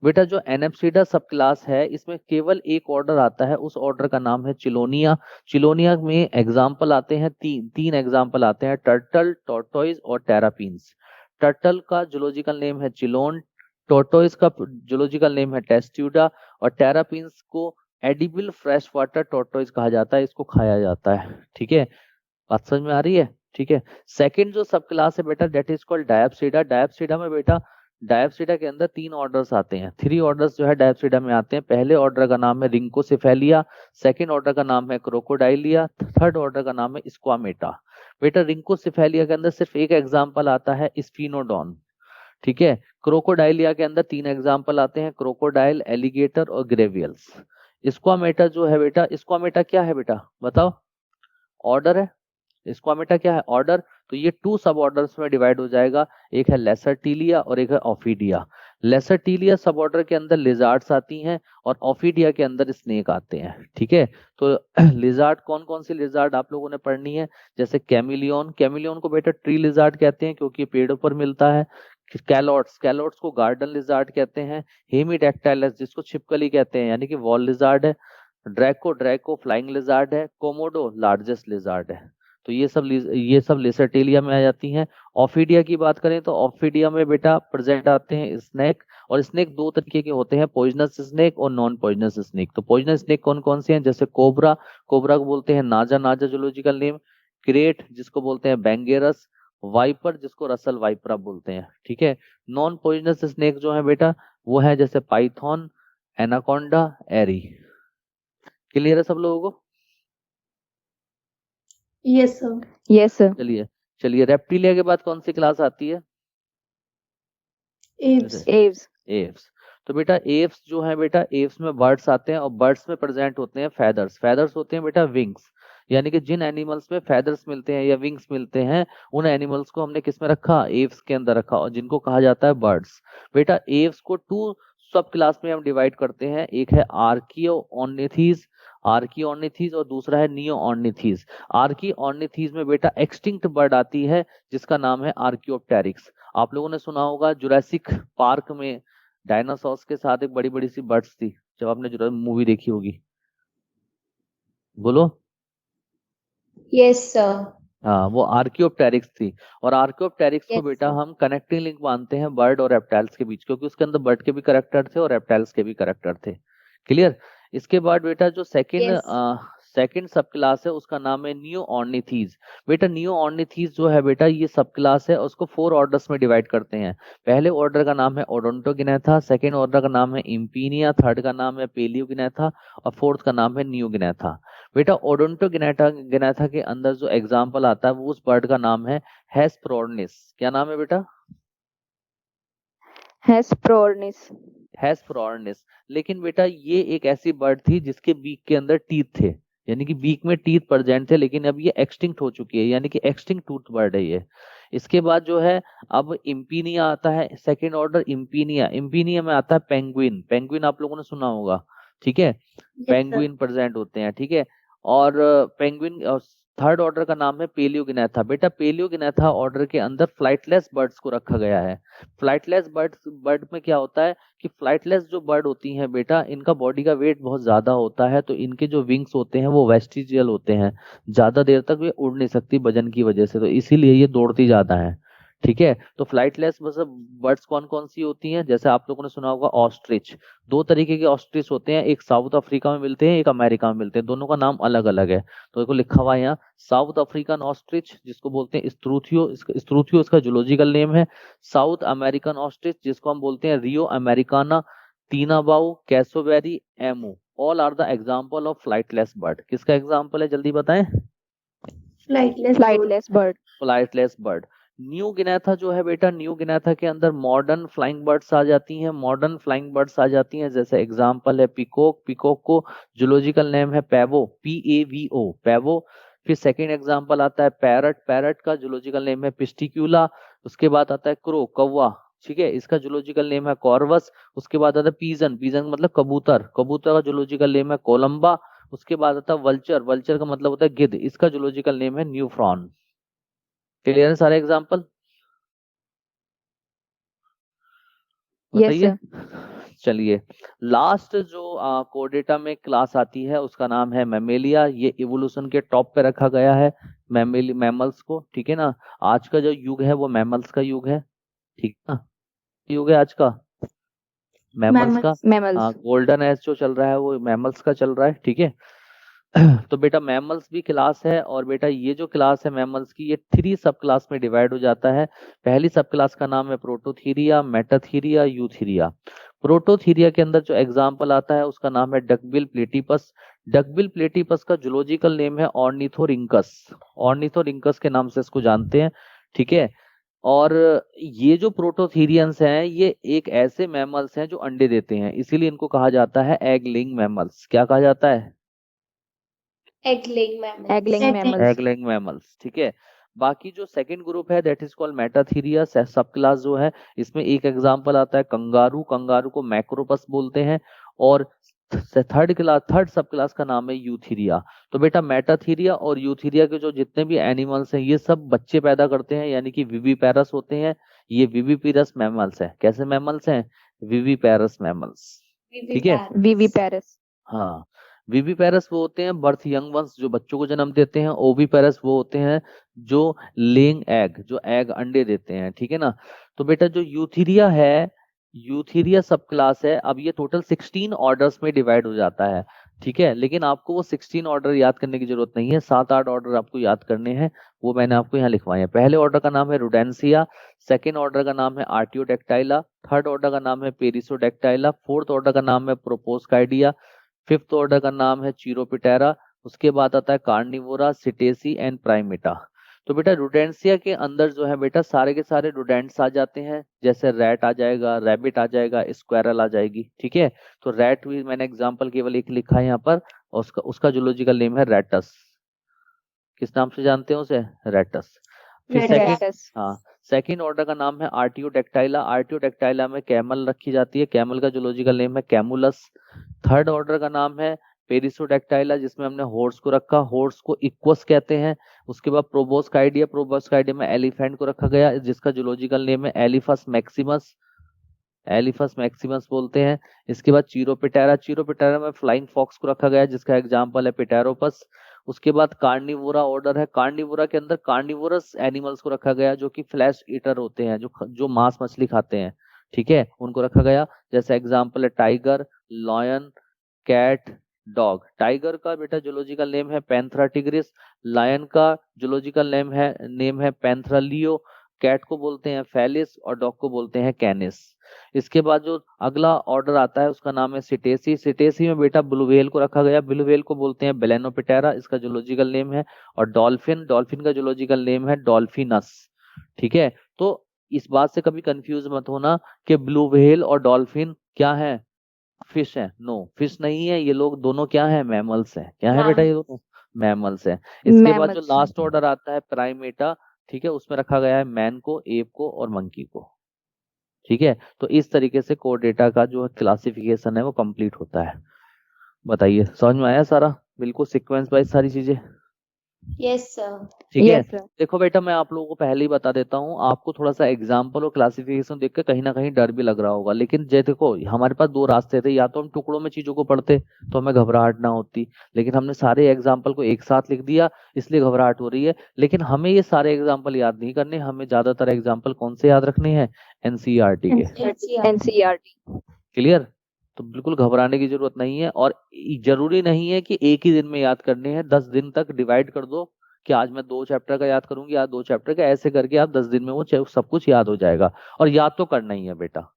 बेटा जो एनेप्सिडा सब क्लास है इसमें केवल एक ऑर्डर आता है, उस ऑर्डर का नाम है चिलोनिया। चिलोनिया में एग्जाम्पल आते हैं तीन एग्जाम्पल आते हैं, टर्टल, टॉर्टोइज और टेरापीन्स। टर्टल का जूलॉजिकल नेम है चिलोन, टोर्टोइस का जूलॉजिकल नेम है टेस्ट्यूडा, और टेरापीन्स को एडिबल फ्रेश वाटर टोर्टोइस कहा जाता है, इसको खाया जाता है, ठीक है। बात समझ में आ रही है? ठीक है। सेकंड जो सब क्लास है बेटा दैट इज कॉल्ड डायप्सिडा। डायप्सिडा में बेटा डायप्सिडा के अंदर 3 ऑर्डर्स आते हैं, 3 ऑर्डर्स जो है डायप्सिडा में आते हैं। पहले ऑर्डर का नाम है रिंकोसेफेलिया, सेकंड ऑर्डर का नाम है क्रोकोडाइलिया, थर्ड ऑर्डर का नाम है स्क्वामेटा। बेटा रिंकोसेफेलिया के अंदर सिर्फ एक एग्जाम्पल आता है स्फिनोडॉन, ठीक है। क्रोकोडाइलिया के अंदर 3 एग्जाम्पल आते हैं, क्रोकोडाइल, एलिगेटर और ग्रेवियल्स। स्क्वामेटा जो है बेटा, स्क्वामेटा क्या है बेटा बताओ? ऑर्डर है। स्क्वामेटा क्या है? ऑर्डर। तो ये 2 सब ऑर्डर्स में डिवाइड हो जाएगा, एक है लेसरटीलिया और एक है ऑफिडिया। लेसरटीलिया सब ऑर्डर के अंदर लिजार्ड्स आती हैं और ऑफिडिया के अंदर स्नेक आते हैं, ठीक है। तो लिजार्ड कौन कौन सी लिजार्ड आप लोगों ने पढ़नी है? जैसे कैमिलियन, कैमिलियन को बेटा ट्री लिजार्ड कहते हैं क्योंकि पेड़ों पर मिलता है। कैलोट्स, कैलोट्स को गार्डन लिजार्ड कहते हैं। हेमीडेक्टाइलस जिसको छिपकली कहते हैं यानी कि वॉल लिजार्ड है। ड्रैको, ड्रैको फ्लाइंग लिजार्ड है। कोमोडो लार्जेस्ट लिजार्ड है। तो ये सब लेसरटेलिया में आ जाती हैं। ऑफिडिया की बात करें तो ऑफिडिया में बेटा प्रेजेंट आते हैं स्नेक, और स्नेक 2 तरीके के होते हैं, पॉइजनस स्नेक और नॉन पॉइजनस स्नेक। तो पॉइजनस स्नेक कौन कौन से हैं? जैसे कोबरा, कोबरा को बोलते हैं नाजा, नाजा जूलॉजिकल नेम। क्रेट जिसको बोलते हैं बैंगेरस, वाइपर जिसको रसल वाइपरा बोलते हैं, ठीक है। नॉन पॉइजनस स्नेक जो है बेटा वो है जैसे पाइथन, एनाकोंडा, एरी। क्लियर है सब लोगों को? Yes, sir. Yes, sir. चलिए रेप्टिलिया के बाद कौन सी क्लास आती है? Aves. Aves. एव्स। तो बेटा एव्स जो है बेटा, एव्स में बर्ड्स आते हैं और बर्ड्स में प्रेजेंट होते हैं फेदर्स। फेदर्स होते हैं बेटा विंग्स, यानी कि जिन एनिमल्स में फेदर्स मिलते हैं या विंग्स मिलते हैं उन एनिमल्स को हमने किस में रखा? एव्स के अंदर रखा, और जिनको कहा जाता है बर्ड्स। बेटा एव्स को 2 सब क्लास में हम डिवाइड करते हैं, एक है आर्कियोऑर्निथीज, आर्कियोऑर्निथीज और दूसरा है नियोऑर्निथीज। आर्कियोऑर्निथीज में बेटा एक्सटिंक्ट बर्ड आती है जिसका नाम है आर्कियोप्टेरिक्स। आप लोगों ने सुना होगा जुरासिक पार्क में डायनासोर्स के साथ एक बड़ी बड़ी सी बर्ड्स थी, जब आपने मूवी देखी होगी, बोलो। Yes, sir. हाँ, वो आर्कियोप्टेरिक्स थी। और आर्कियोप्टेरिक्स को Yes, बेटा sir. हम कनेक्टिंग लिंक मानते हैं बर्ड और रेप्टाइल्स के बीच, क्योंकि उसके अंदर बर्ड के भी करेक्टर थे और रेप्टाइल्स के भी करेक्टर थे। क्लियर? इसके बाद बेटा जो सेकंड सब क्लास है उसका नाम है नियोऑर्निथीज। बेटा नियोऑर्निथीज जो है बेटा ये सब क्लास है, उसको 4 ऑर्डर्स में डिवाइड करते हैं। पहले ऑर्डर का नाम है ओडोंटोगिनेथा, सेकंड ऑर्डर का नाम है इम्पीनिया, थर्ड का नाम है पेलियोगिनेथा और फोर्थ का नाम है नियोगिनेथा। बेटा ओडोंटोगिनेथा के अंदर जो एग्जाम्पल आता है वो उस बर्ड का नाम है हेस्प्रोर्निस। क्या नाम है बेटा? Hesperornis. हेस्प्रोर्निस। लेकिन बेटा ये एक ऐसी बर्ड थी जिसके बीक के अंदर टीथ थे, यानी कि बीक में टीथ प्रेजेंट थे, लेकिन अब ये एक्सटिंक्ट हो चुकी है, यानी कि एक्सटिंक्ट टूथ बर्ड है ये। इसके बाद जो है अब इम्पीनिया आता है, सेकंड ऑर्डर इम्पीनिया। इम्पीनिया में आता है पेंगुइन, पेंगुइन आप लोगों ने सुना होगा, ठीक है। Yes, sir. पेंगुइन प्रेजेंट होते हैं, ठीक है। और पेंगुइन, थर्ड ऑर्डर का नाम है पेलियोगिनेथा। बेटा पेलियोगिनेथा ऑर्डर के अंदर फ्लाइटलेस बर्ड्स को रखा गया है। फ्लाइटलेस बर्ड में क्या होता है कि फ्लाइटलेस जो बर्ड होती हैं बेटा इनका बॉडी का वेट बहुत ज्यादा होता है, तो इनके जो विंग्स होते हैं वो वेस्टिजियल होते हैं, ज्यादा देर तक वे उड़ नहीं सकती वजन की वजह से, तो इसीलिए ये दौड़ती ज्यादा है, ठीक है। तो फ्लाइटलेस बर्ड्स कौन कौन सी होती हैं, जैसे आप लोगों ने सुना होगा ऑस्ट्रिच। दो तरीके के ऑस्ट्रिच होते हैं, एक साउथ अफ्रीका में मिलते हैं, एक अमेरिका में मिलते हैं, दोनों का नाम अलग अलग है। तो देखो लिखा हुआ है यहाँ साउथ अफ्रीकन ऑस्ट्रिच जिसको बोलते हैं स्ट्रूथियो, स्ट्रूथियो इसका जूलॉजिकल नेम है। साउथ अमेरिकन ऑस्ट्रिच जिसको हम बोलते हैं Rhea americana, tinamou, cassowary, emu, all are the example of flightless bird. किसका एग्जाम्पल है जल्दी बताएं? Flightless bird. Flightless bird. Neognathae जो है बेटा, न्यू गिनेथा के अंदर मॉडर्न फ्लाइंग बर्ड्स आ जाती हैं, मॉडर्न फ्लाइंग बर्ड्स आ जाती हैं। जैसे एग्जांपल है पिकॉक, पिकॉक को जूलॉजिकल नेम है पैवो, PAVO, पैवो। फिर सेकंड एग्जांपल आता है पैरट, पैरट का जूलॉजिकल नेम है पिस्टिक्यूला। उसके बाद आता है क्रो, कौवा, ठीक है, इसका जूलॉजिकल नेम है कॉर्वस। उसके बाद आता है पीजन, पीजन मतलब कबूतर, कबूतर का जूलॉजिकल नेम है कोलंबा। उसके बाद आता है वल्चर, वल्चर का मतलब होता है गिद्ध, इसका जूलॉजिकल नेम है न्यूफ्रॉन। क्लियर है सारे एग्जाम्पल? यस बताइए। सर। चलिए लास्ट जो कोडेटा में क्लास आती है उसका नाम है मैमेलिया। ये इवोल्यूशन के टॉप पे रखा गया है मैमल्स को, ठीक है ना। आज का जो युग है वो मैमल्स का युग है, ठीक है ना। युग है आज का मैमल्स का। मैमल्स। गोल्डन एज जो चल रहा है वो मैमल्स का चल रहा है, ठीक है। तो बेटा मैमल्स भी क्लास है, और बेटा ये जो क्लास है मैमल्स की, ये 3 सब क्लास में डिवाइड हो जाता है। पहली सब क्लास का नाम है प्रोटोथीरिया, मेटाथीरिया, यूथीरिया। प्रोटोथीरिया के अंदर जो एग्जाम्पल आता है उसका नाम है डकबिल प्लेटिपस। डकबिल प्लेटिपस का जूलॉजिकल नेम है ऑर्निथोरिंकस, ऑर्निथोरिंकस के नाम से इसको जानते हैं, ठीक है। और ये जो प्रोटोथीरियंस हैं ये एक ऐसे मैमल्स हैं जो अंडे देते हैं, इसीलिए इनको कहा जाता है एग लेइंग मैमल्स। क्या कहा जाता है? Egg laying mammals. Egg laying mammals, ठीक है। बाकी जो सेकंड ग्रुप है दैट इज कॉल्ड मेटाथीरिया, सब क्लास जो है इसमें एक एग्जांपल आता है कंगारू, कंगारू को मैक्रोपस बोलते हैं। और थर्ड सब क्लास का नाम है यूथीरिया। तो बेटा मेटाथीरिया और यूथीरिया के जो जितने भी एनिमल्स हैं ये सब बच्चे पैदा करते हैं, यानी कि विविपेरस होते हैं। ये विविपेरस मैमल्स है। कैसे मैमल्स हैं? विविपेरस मैमल्स, ठीक है। विविपेरस। हाँ, विविपेरस वो होते हैं बर्थ यंग वंस जो बच्चों को जन्म देते हैं। ओविपेरस वो होते हैं जो लेइंग एग, जो एग अंडे देते हैं, ठीक है ना। तो बेटा जो यूथीरिया है, यूथीरिया सब क्लास है। अब ये टोटल 16 ऑर्डर्स में डिवाइड हो जाता है, ठीक है। लेकिन आपको वो 16 ऑर्डर याद करने की जरूरत नहीं है, 7-8 ऑर्डर आपको याद करने हैं, वो मैंने आपको यहाँ लिखवाए हैं। पहले ऑर्डर का नाम है रुडेंसिया, सेकेंड ऑर्डर का नाम है आर्टियोडेक्टाइला, थर्ड ऑर्डर का नाम है पेरिसोडेक्टाइला, फोर्थ ऑर्डर का नाम है प्रोपोस्काइडिया, फिफ्थ ऑर्डर का नाम है चीरोपिटेरा। उसके बाद आता है कार्निवोरा, सिटेसी एंड प्राइमेटा। तो बेटा रुडेंसिया के अंदर जो है बेटा सारे के सारे रुडेंट्स आ जाते हैं, जैसे रैट आ जाएगा, रैबिट आ जाएगा, स्क्वायरल आ जाएगी, ठीक है। तो रैट भी मैंने एग्जांपल केवल एक लिखा है यहाँ पर, और उसका जूलॉजिकल नेम है रैटस। किस नाम से जानते हैं उसे? रैटस। फिर सेकंड ऑर्डर का नाम है आर्टियोडेक्टाइला, आर्टियोडेक्टाइला में कैमल रखी जाती है, कैमल का जूलॉजिकल नेम है कैमुलस। थर्ड ऑर्डर का नाम है पेरिसोडेक्टाइला जिसमें हमने हॉर्स को रखा, हॉर्स को इक्वस कहते हैं। उसके बाद प्रोबोस्काइडिया, प्रोबोस्काइडिया में एलिफेंट को रखा गया जिसका जूलॉजिकल नेम है एलिफस मैक्सिमस, एलिफस मैक्सिमस बोलते हैं। इसके बाद चीरोपिटेरा, चीरोपिटेरा में फ्लाइंग फॉक्स को रखा गया जिसका एग्जाम्पल है पिटेरोपस। उसके बाद कार्निवोरा ऑर्डर है, कार्निवोरा के अंदर कार्निवोरस एनिमल्स को रखा गया जो कि फ्लैश ईटर होते हैं, जो मांस मछली खाते हैं, ठीक है, उनको रखा गया। जैसे एग्जाम्पल है tiger, lion, cat, dog. Tiger का बेटा जूलॉजिकल नेम है पैंथरा टिग्रिस, लायन का जूलॉजिकल नेम है पैंथरा लियो, कैट को बोलते हैं फेलिस और डॉग को बोलते हैं कैनिस। इसके बाद जो अगला ऑर्डर आता है उसका नाम है सिटेसी, सिटेसी में बेटा ब्लू व्हेल को रखा गया, ब्लू व्हेल को बोलते हैं बेलेनोपिटेरा, इसका जूलॉजिकल नेम है। और डॉल्फिन, डॉल्फिन का जूलॉजिकल नेम है डॉल्फिनस, ठीक है। तो इस बात से कभी कंफ्यूज मत होना कि ब्लू व्हेल और डॉल्फिन क्या है? फिश है। नो, फिश नहीं है, ये लोग दोनों क्या है? मैमल्स है। क्या है बेटा? ये दोनों मैमल्स है। इसके बाद जो लास्ट ऑर्डर आता है प्राइमेटा, ठीक है, उसमें रखा गया है मैन को, एप को और मंकी को, ठीक है। तो इस तरीके से कोडेटा का जो क्लासिफिकेशन है वो कंप्लीट होता है। बताइए समझ में आया सारा? बिल्कुल सीक्वेंस वाइज सारी चीजें। Yes, sir. ठीक है। Yes, sir. देखो बेटा, मैं आप लोगों को पहले ही बता देता हूँ, आपको थोड़ा सा एग्जाम्पल और क्लासिफिकेशन देख के कहीं ना कहीं डर भी लग रहा होगा, लेकिन जे देखो हमारे पास दो रास्ते थे, या तो हम टुकड़ों में चीजों को पढ़ते तो हमें घबराहट ना होती, लेकिन हमने सारे एग्जाम्पल को एक साथ लिख दिया, इसलिए घबराहट हो रही है। लेकिन हमें ये सारे एग्जाम्पल याद नहीं करने, हमें ज्यादातर एग्जाम्पल कौन से याद रखने हैं? एनसीईआरटी के। NCR. NCERT. क्लियर? तो बिल्कुल घबराने की जरूरत नहीं है, और जरूरी नहीं है कि एक ही दिन में याद करने हैं, 10 दिन तक डिवाइड कर दो कि आज मैं 2 चैप्टर का याद करूंगी, आज 2 चैप्टर का, ऐसे करके आप 10 दिन में वो सब कुछ याद हो जाएगा। और याद तो करना ही है बेटा,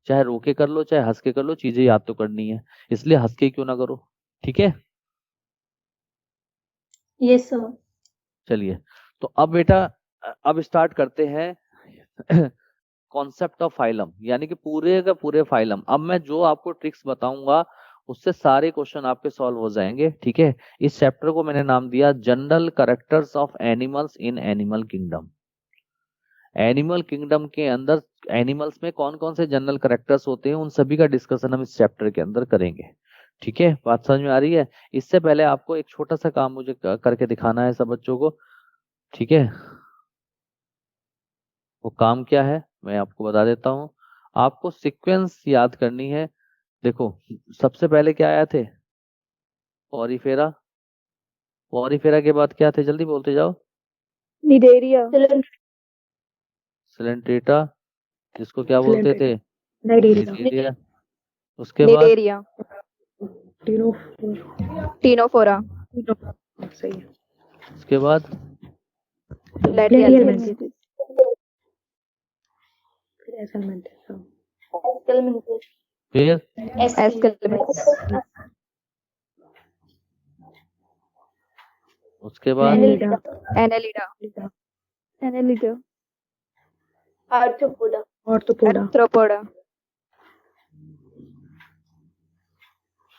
चाहे रो के कर लो चाहे हंस के कर लो, चीजें याद तो करनी है, इसलिए हंस के क्यों ना करो। ठीक है, Yes, sir. चलिए। तो अब बेटा, अब स्टार्ट करते हैं कॉन्सेप्ट ऑफ फाइलम, यानी कि पूरे का पूरे फाइलम। अब मैं जो आपको ट्रिक्स बताऊंगा उससे सारे क्वेश्चन आपके सॉल्व हो जाएंगे। ठीक है, इस चैप्टर को मैंने नाम दिया general characters of animals in animal kingdom. Animal kingdom के अंदर एनिमल्स में कौन कौन से जनरल कैरेक्टर्स होते हैं, उन सभी का डिस्कशन हम इस चैप्टर के अंदर करेंगे। ठीक है, बात समझ में आ रही है? इससे पहले आपको एक छोटा सा काम मुझे करके दिखाना है सब बच्चों को। ठीक है, वो काम क्या है मैं आपको बता देता हूँ। आपको सीक्वेंस याद करनी है। देखो, सबसे पहले क्या आया थे? पॉरीफेरा। पॉरीफेरा के बाद क्या थे? जल्दी बोलते जाओ। Nidaria. सिलेंट्रेटा, जिसको क्या बोलते थे? Nidaria. निडेरिया। उसके बाद Nidaria. Ctenophora. सही है। उसके बाद Platyhelminthes. फिर एसलमेंट है। Escalmentis. फिर Escalminthes. उसके बाद Annelida. Annelida. Annelida. Arthropoda. Arthropoda. Arthropoda.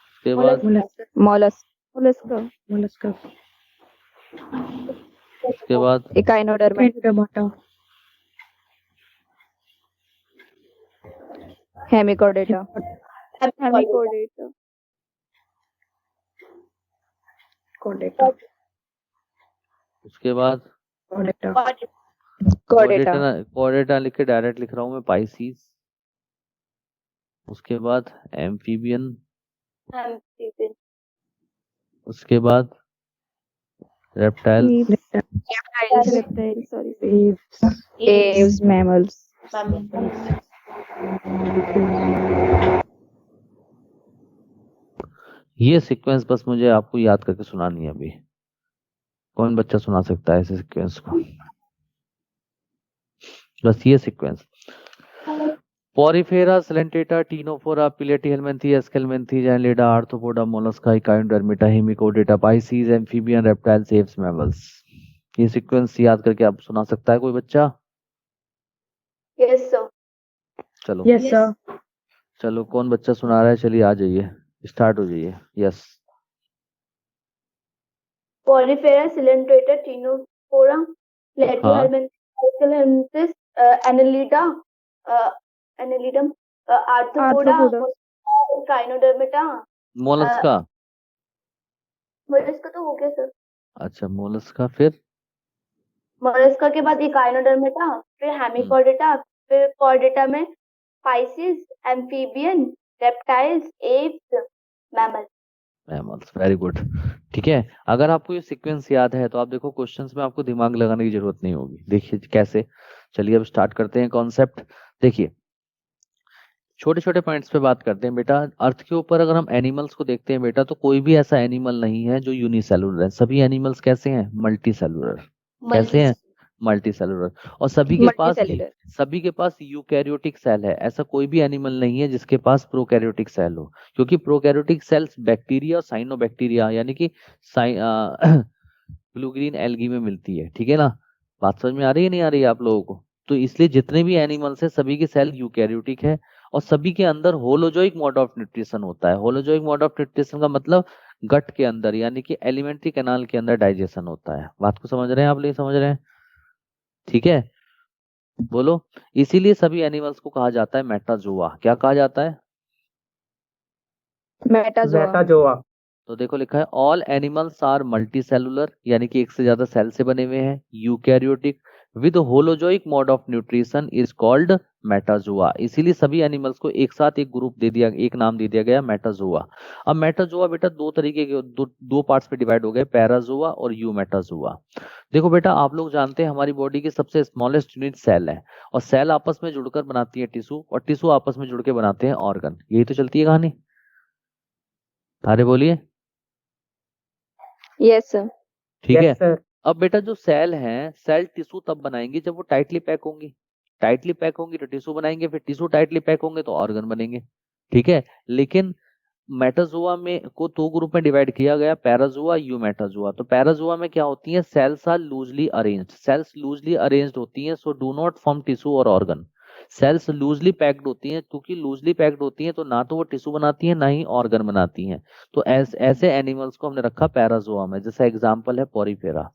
उसके बाद Mollusk. Mollusca. मोलस्का। उसके बाद Echinoderma. टमाटा। Hemichordata. Hemichordata. कॉर्डेटा। उसके बाद कॉर्डेटा। Chordata. कॉर्डेटा लिख के डायरेक्ट लिख रहा हूँ मैं, पाइसीज। उसके बाद एम्फीबियन। Amphibian. उसके बाद reptile. Reptiles. Sorry. Aves. Mammals. Mammal. ये सीक्वेंस बस मुझे आपको याद करके सुनानी है अभी। कौन बच्चा सुना सकता है ऐसे सीक्वेंस को? बस ये sequence. Porifera, Coelenterata, Ctenophora, Platyhelminthes, Aschelminthes, Annelida, Arthropoda, Mollusca, Echinodermata, Hemichordata, Pisces, amphibian, reptiles, Aves, mammals. ये सीक्वेंस याद करके आप सुना सकता है कोई बच्चा? Yes, sir. चलो यस सर। चलो, कौन बच्चा सुना रहा है? चलिए आ जाइए, स्टार्ट हो जाइए। Yes. Porifera, Coelenterata, Ctenophora, Platyhelminthes, Escalmentis, Annelida, Annelidum, Arthropoda, Echinodermata. Mollusca. Mollusca तो हो गया सर। अच्छा, मोलस्का। फिर मोलस्का के बाद इकाइनोडर्मेटा, फिर हेमिकॉर्डेटा, फिर कॉर्डेटा में Pisces, amphibian, reptiles, Aves, mammal. Mammals. Very good. ठीक है, अगर आपको ये सीक्वेंस याद है तो आप देखो क्वेश्चंस में आपको दिमाग लगाने की जरूरत नहीं होगी। देखिए कैसे। चलिए अब स्टार्ट करते हैं कॉन्सेप्ट। देखिए, छोटे छोटे पॉइंट्स पे बात करते हैं बेटा। अर्थ के ऊपर अगर हम एनिमल्स को देखते हैं बेटा, तो कोई भी ऐसा एनिमल नहीं है जो यूनिसेलुलर है। सभी एनिमल्स कैसे हैं? Multi cellular. कैसे हैं? Multi cellular. और सभी के पास यूकैरियोटिक सेल है। ऐसा कोई भी एनिमल नहीं है जिसके पास प्रोकैरियोटिक सेल हो, क्योंकि प्रोकैरियोटिक सेल्स बैक्टीरिया और साइनोबैक्टीरिया यानी कि ब्लू ग्रीन एल्गी में मिलती है। ठीक है ना? बात समझ में आ रही है नहीं आ रही है आप लोगों को? तो इसलिए जितने भी एनिमल्स है सभी के सेल यूकैरियोटिक है, और सभी के अंदर होलोजोइक मोड ऑफ न्यूट्रिशन होता है। होलोजोइक मोड ऑफ न्यूट्रिशन का मतलब गट के अंदर यानी कि एलिमेंट्री कैनाल के अंदर डाइजेशन होता है। बात को समझ रहे हैं आप लोग? समझ रहे हैं? ठीक है, बोलो। इसीलिए सभी एनिमल्स को कहा जाता है मेटाजोआ। क्या कहा जाता है? Metazoa. मेटाजोआ। तो देखो लिखा है all animals are multicellular, यानी कि एक से ज्यादा सेल से बने हुए हैं। Eukaryotic with holozoic mode of nutrition is called Metazoa. इसीलिए सभी एनिमल्स को एक साथ एक ग्रुप दे दिया, एक नाम दे दिया गया मेटाजोआ। अब मेटाजोआ बेटा दो तरीके के दो पार्ट्स में डिवाइड हो गए, पैराजोआ और यूमेटाजोआ। देखो बेटा आप लोग जानते हैं हमारी बॉडी की सबसे स्मॉलेस्ट यूनिट सेल है, और सेल आपस में जुड़कर बनाती है टिश्यू, और टिश्यू आपस में जुड़ के बनाते हैं ऑर्गन। यही तो चलती है कहानी। अरे बोलिए। Yes sir. ठीक है। Yes, sir. अब बेटा जो सेल हैं, सेल टिश्यू तब बनाएंगे जब वो टाइटली पैक होंगी। टाइटली पैक होंगी तो टिश्यू बनाएंगे, फिर टिश्यू टाइटली पैक होंगे तो ऑर्गन बनेंगे। ठीक है। लेकिन मेटाजोआ में को दो ग्रुप में डिवाइड किया गया, पैराजोआ, यूमेटाजोआ। तो पैराजोआ में क्या होती है, cells are loosely arranged. Cells loosely arranged होती हैं, so do not form tissue और ऑर्गन। सेल्स लूजली पैक्ड होती हैं, क्योंकि लूजली पैक्ड होती हैं तो ना तो वो टिश्यू बनाती हैं ना ही ऑर्गन बनाती हैं। तो ऐसे एनिमल्स को हमने रखा पैराजोआ में, जैसा एग्जाम्पल है पॉरीफेरा।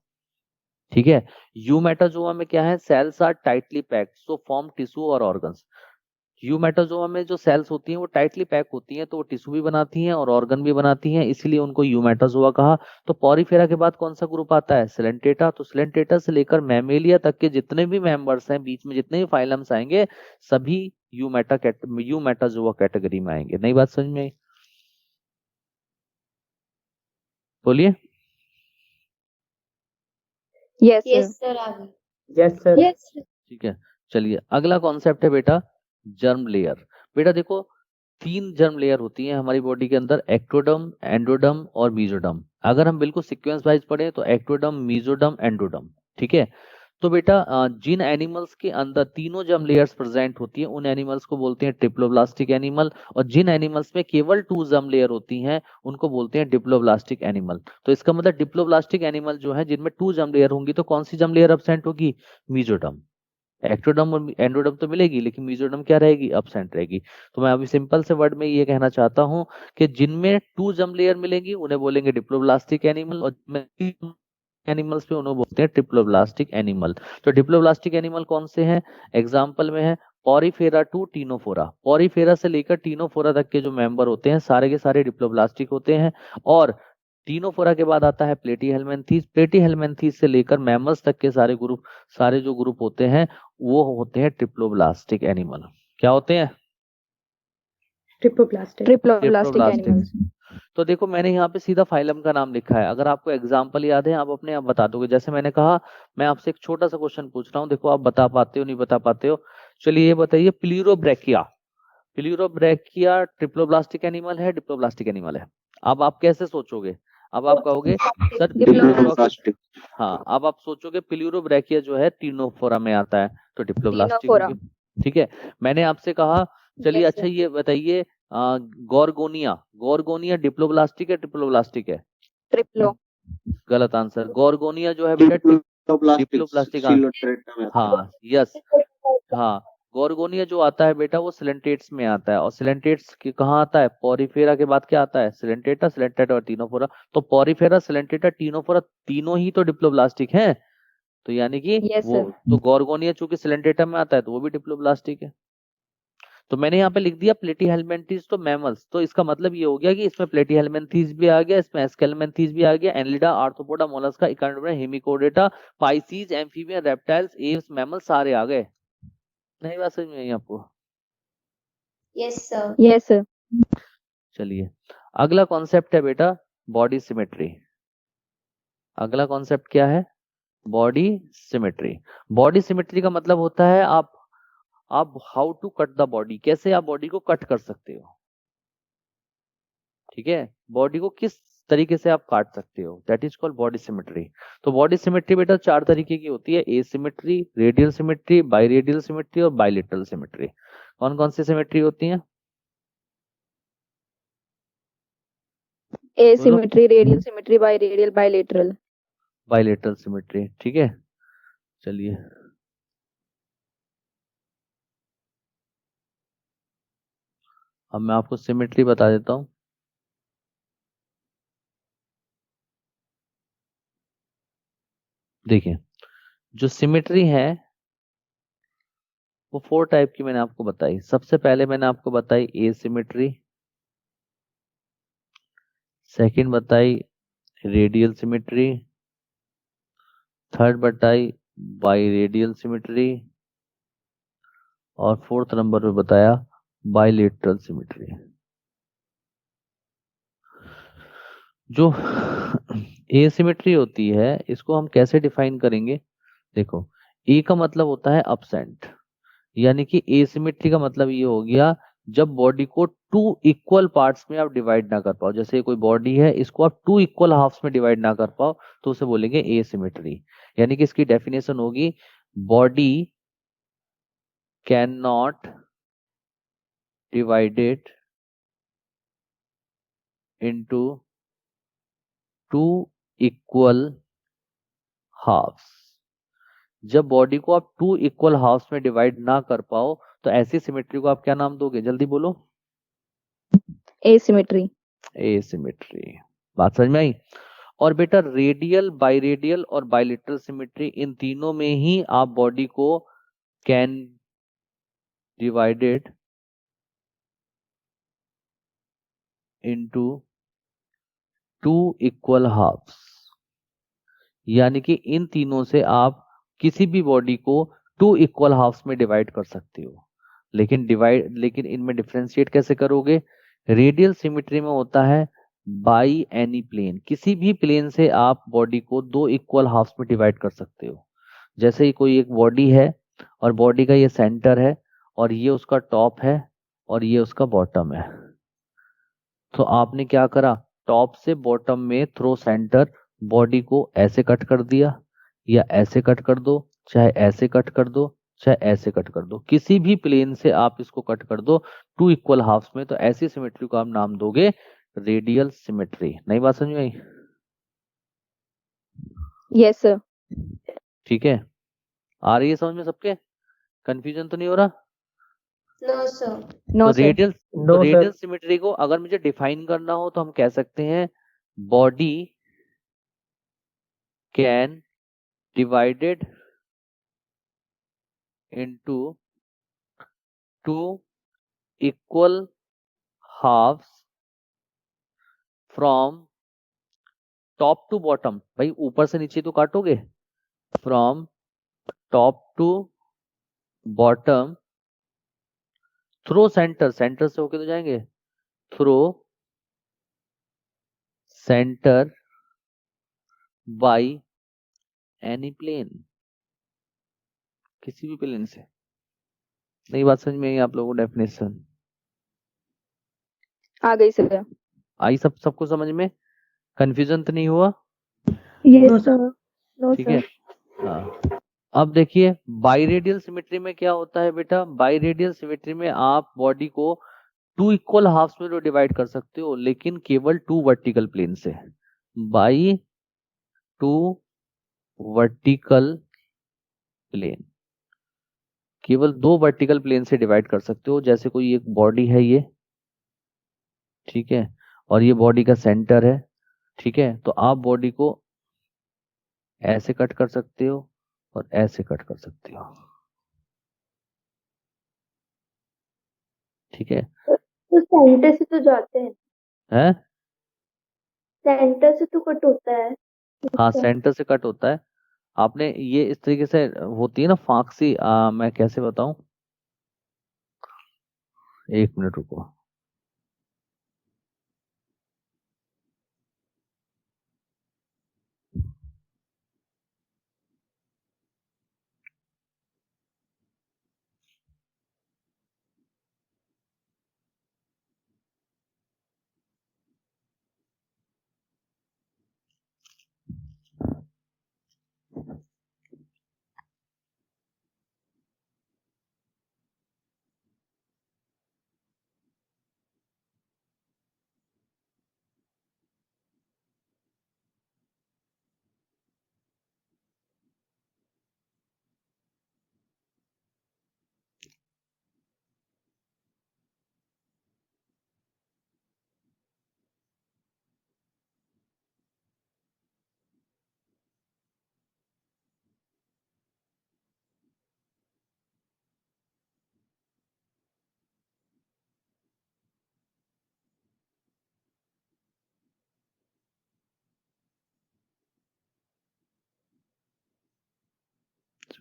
ठीक है। यूमेटाजोआ में क्या है, cells are tightly packed so form tissue और ऑर्गन्स। यूमेटाजोआ में जो सेल्स होती हैं वो टाइटली पैक होती हैं, तो वो टिश्यू भी बनाती हैं और ऑर्गन भी बनाती हैं, इसीलिए उनको यूमेटाजोआ कहा। तो पॉरीफेरा के बाद कौन सा ग्रुप आता है, सिलेंटेटा। तो सिलेंटेटा से लेकर मैमेलिया तक के जितने भी मेंबर्स हैं, बीच में जितने भी फाइलम्स आएंगे, सभी यूमेटाजोआ कैटेगरी में आएंगे। नई बात समझ में आई? बोलिए। Yes yes sir. सर आगे। Yes, sir. यस ठीक है। चलिए अगला कॉन्सेप्ट है बेटा जर्म लेयर। बेटा देखो 3 जर्म लेयर होती हैं हमारी बॉडी के अंदर, एक्टोडर्म, एंडोडर्म और मीजोडर्म। अगर हम बिल्कुल सीक्वेंस वाइज पढ़े तो एक्टोडर्म, मीजोडर्म, एंडोडर्म। ठीक है। तो बेटा जिन एनिमल्स के अंदर तीनों जर्म लेयर्स प्रेजेंट होती हैं उन एनिमल्स को बोलते हैं ट्रिप्लोब्लास्टिक एनिमल, और जिन एनिमल्स में केवल 2 जर्म लेयर होती हैं उनको बोलते हैं डिप्लोब्लास्टिक एनिमल। तो इसका मतलब डिप्लोब्लास्टिक एनिमल जो है जिनमें 2 जर्म लेयर होंगी, तो कौन सी जर्म लेयर एब्सेंट होगी, मीजोडर्म। एक्टोडर्म और एंडोडर्म तो मिलेगी, लेकिन मीजोडर्म क्या रहेगी, एब्सेंट रहेगी। तो मैं अभी सिंपल से वर्ड में ये कहना चाहता हूं कि जिनमें 2 जर्म लेयर मिलेंगी उन्हें बोलेंगे डिप्लोब्लास्टिक एनिमल, और एनिमल्स पे उन्हें बोलते हैं ट्रिप्लोब्लास्टिक एनिमल। तो डिप्लोब्लास्टिक एनिमल कौन से हैं, एग्जाम्पल में है पॉरीफेरा टू टीनोफोरा। पॉरीफेरा से लेकर टीनोफोरा तक के जो मेंबर होते हैं सारे के सारे डिप्लोब्लास्टिक होते हैं। और टीनोफोरा के बाद आता है प्लेटीहेल्मिन्थीज। प्लेटीहेल्मिन्थीज से लेकर मैमल्स तक के सारे जो ग्रुप होते हैं वो होते हैं ट्रिप्लोब्लास्टिक एनिमल। क्या होते हैं, Triploblastic. Triploblastic triploblastic. एनिमल्स। तो देखो मैंने यहाँ पे सीधा फाइलम का नाम लिखा है, अगर आपको एग्जाम्पल याद है आप अपने आप बता दोगे। जैसे मैंने कहा मैं आपसे एक छोटा सा क्वेश्चन पूछ रहा हूँ, देखो आप बता पाते हो नहीं बता पाते हो। चलिए ये बताइए, प्लीरोब्रैकिया। प्लीरोब्रैकिया ट्रिप्लोब्लास्टिक एनिमल है, डिप्लोब्लास्टिक एनिमल है? अब आप कैसे सोचोगे, अब आप कहोगे सर डिप्लोब्लास्टिक। हाँ, अब आप सोचोगे प्लीरोब्रैकिया जो है टीनोफोरा में आता है, तो डिप्लोब्लास्टिक टीनोफोरा। होगी। ठीक है। मैंने आपसे कहा चलिए Yes, अच्छा ये बताइए गॉर्गोनिया। गॉर्गोनिया डिप्लोब्लास्टिक है, ट्रिप्लोब्लास्टिक है? ट्रिप्लो। गलत आंसर। गॉर्गोनिया जो है बेटा डिप्लोब्लास्टिक। हाँ यस, हाँ गॉर्गोनिया जो आता है बेटा वो सिलेंटेट्स में आता है, और सिलेंटेट्स कहाँ आता है, पॉरीफेरा के बाद क्या आता है, सिलेंटेटा, सिलेंटेटा और टीनोफोरा। तो पॉरीफेरा, सिलेंटेटा, टीनोफोरा तीनों ही तो डिप्लोब्लास्टिक हैं, तो यानी कि Yes, वो sir. तो गॉर्गोनिया चूंकि सिलेंटेटा में आता है तो वो भी डिप्लोब्लास्टिक है। तो मैंने यहाँ पे लिख दिया प्लेटीहेल्मिन्थीज तो मैमल्स, तो इसका मतलब ये हो गया कि इसमें प्लेटीहेल्मिन्थीज भी आ गया, इसमें एस्केल्मिन्थीज भी आ गया, Annelida, Arthropoda, Mollusca, echinoderm, hemichordata, Pisces, amphibian, reptiles, Aves, mammal सारे आ गए। नहीं बात समझ में आई आपको? yes sir. Yes sir. चलिए अगला कॉन्सेप्ट है बेटा बॉडी सिमेट्री। अगला कॉन्सेप्ट क्या है, बॉडी सिमेट्री। बॉडी सिमेट्री का मतलब होता है आप how to cut the body, कैसे आप बॉडी को कट कर सकते हो। ठीक है, बॉडी को किस तरीके से आप काट सकते हो, that is called body symmetry. तो बॉडी सिमेट्री बेटा 4 तरीके की होती है, asymmetry, radial symmetry, biradial symmetry और बाइलेटरल सिमेट्री। कौन कौन सी सिमेट्री होती है? Asymmetry, radial symmetry, biradial, bilateral. Bilateral symmetry. ठीक है। चलिए अब मैं आपको सिमेट्री बता देता हूं। देखिए जो सिमेट्री है वो 4 टाइप की मैंने आपको बताई। सबसे पहले मैंने आपको बताई एसिमेट्री, सेकंड बताई रेडियल सिमेट्री, थर्ड बताई बाई रेडियल सिमेट्री, और फोर्थ नंबर पे बताया बाइलेटरल सिमेट्री। जो एसिमेट्री होती है इसको हम कैसे डिफाइन करेंगे? देखो, ए का मतलब होता है अपसेंट, यानी कि एसिमेट्री का मतलब ये हो गया जब बॉडी को टू इक्वल पार्ट्स में आप डिवाइड ना कर पाओ। जैसे कोई बॉडी है, इसको आप टू इक्वल हाफ्स में डिवाइड ना कर पाओ तो उसे बोलेंगे एसिमेट्री। यानी कि इसकी डेफिनेशन होगी body can not divided into two equal halves. जब बॉडी को आप टू इक्वल हाफ्स में डिवाइड ना कर पाओ तो ऐसी सिमेट्री को आप क्या नाम दोगे? जल्दी बोलो। asymmetry. एसिमेट्री। बात समझ में आई? और बेटा रेडियल, बाइरेडियल और बाइलेटरल सिमेट्री, इन तीनों में ही आप बॉडी को can divided into two equal halves, यानी कि इन तीनों से आप किसी भी बॉडी को टू इक्वल हाफ्स में डिवाइड कर सकते हो। लेकिन इनमें डिफरेंशिएट कैसे करोगे? रेडियल सिमेट्री में होता है बाई एनी प्लेन, किसी भी प्लेन से आप बॉडी को दो इक्वल हाफ्स में डिवाइड कर सकते हो। जैसे ही कोई एक बॉडी है और बॉडी का ये सेंटर है और ये उसका टॉप है और ये उसका बॉटम है, तो आपने क्या करा? टॉप से बॉटम में थ्रो सेंटर बॉडी को ऐसे कट कर दिया, या ऐसे कट कर दो, चाहे ऐसे कट कर दो, चाहे ऐसे कट कर दो, किसी भी प्लेन से आप इसको कट कर दो टू इक्वल हाफ्स में, तो ऐसी सिमेट्री को आप नाम दोगे रेडियल सिमेट्री। नई बात समझ में आई? Yes, sir. ठीक है, आ रही है समझ में सबके? कंफ्यूजन तो नहीं हो रहा? No, sir. No, तो sir. Radial No, sir. Radial symmetry को अगर मुझे डिफाइन करना हो तो हम कह सकते हैं body can divided into two equal halves from top to bottom। भाई ऊपर से नीचे तो काटोगे, from top to bottom through center, centre से होके तो जाएंगे through center by any plane, किसी भी प्लेन से। नई बात समझ में आई आप लोगों को? डेफिनेशन आ गई सर। आई सबको समझ में? कंफ्यूजन तो नहीं हुआ? Yes, sir. No, ठीक sir. है। हाँ, अब देखिए बाइरेडियल सिमेट्री में क्या होता है बेटा? बाइरेडियल सिमेट्री में आप बॉडी को टू इक्वल हाफ्स में तो डिवाइड कर सकते हो, लेकिन केवल टू वर्टिकल प्लेन से। बाई टू वर्टिकल प्लेन, केवल दो वर्टिकल प्लेन से डिवाइड कर सकते हो। जैसे कोई एक बॉडी है ये, ठीक है, और ये बॉडी का सेंटर है, ठीक है, तो आप बॉडी को ऐसे कट कर सकते हो और ऐसे कट कर सकते हो, ठीक है। तो सेंटर से तो जाते हैं, हैं? सेंटर से तो कट होता है। हाँ, सेंटर से कट होता है। आपने ये इस तरीके से होती है ना फांक्सी, मैं कैसे बताऊं? एक मिनट रुको।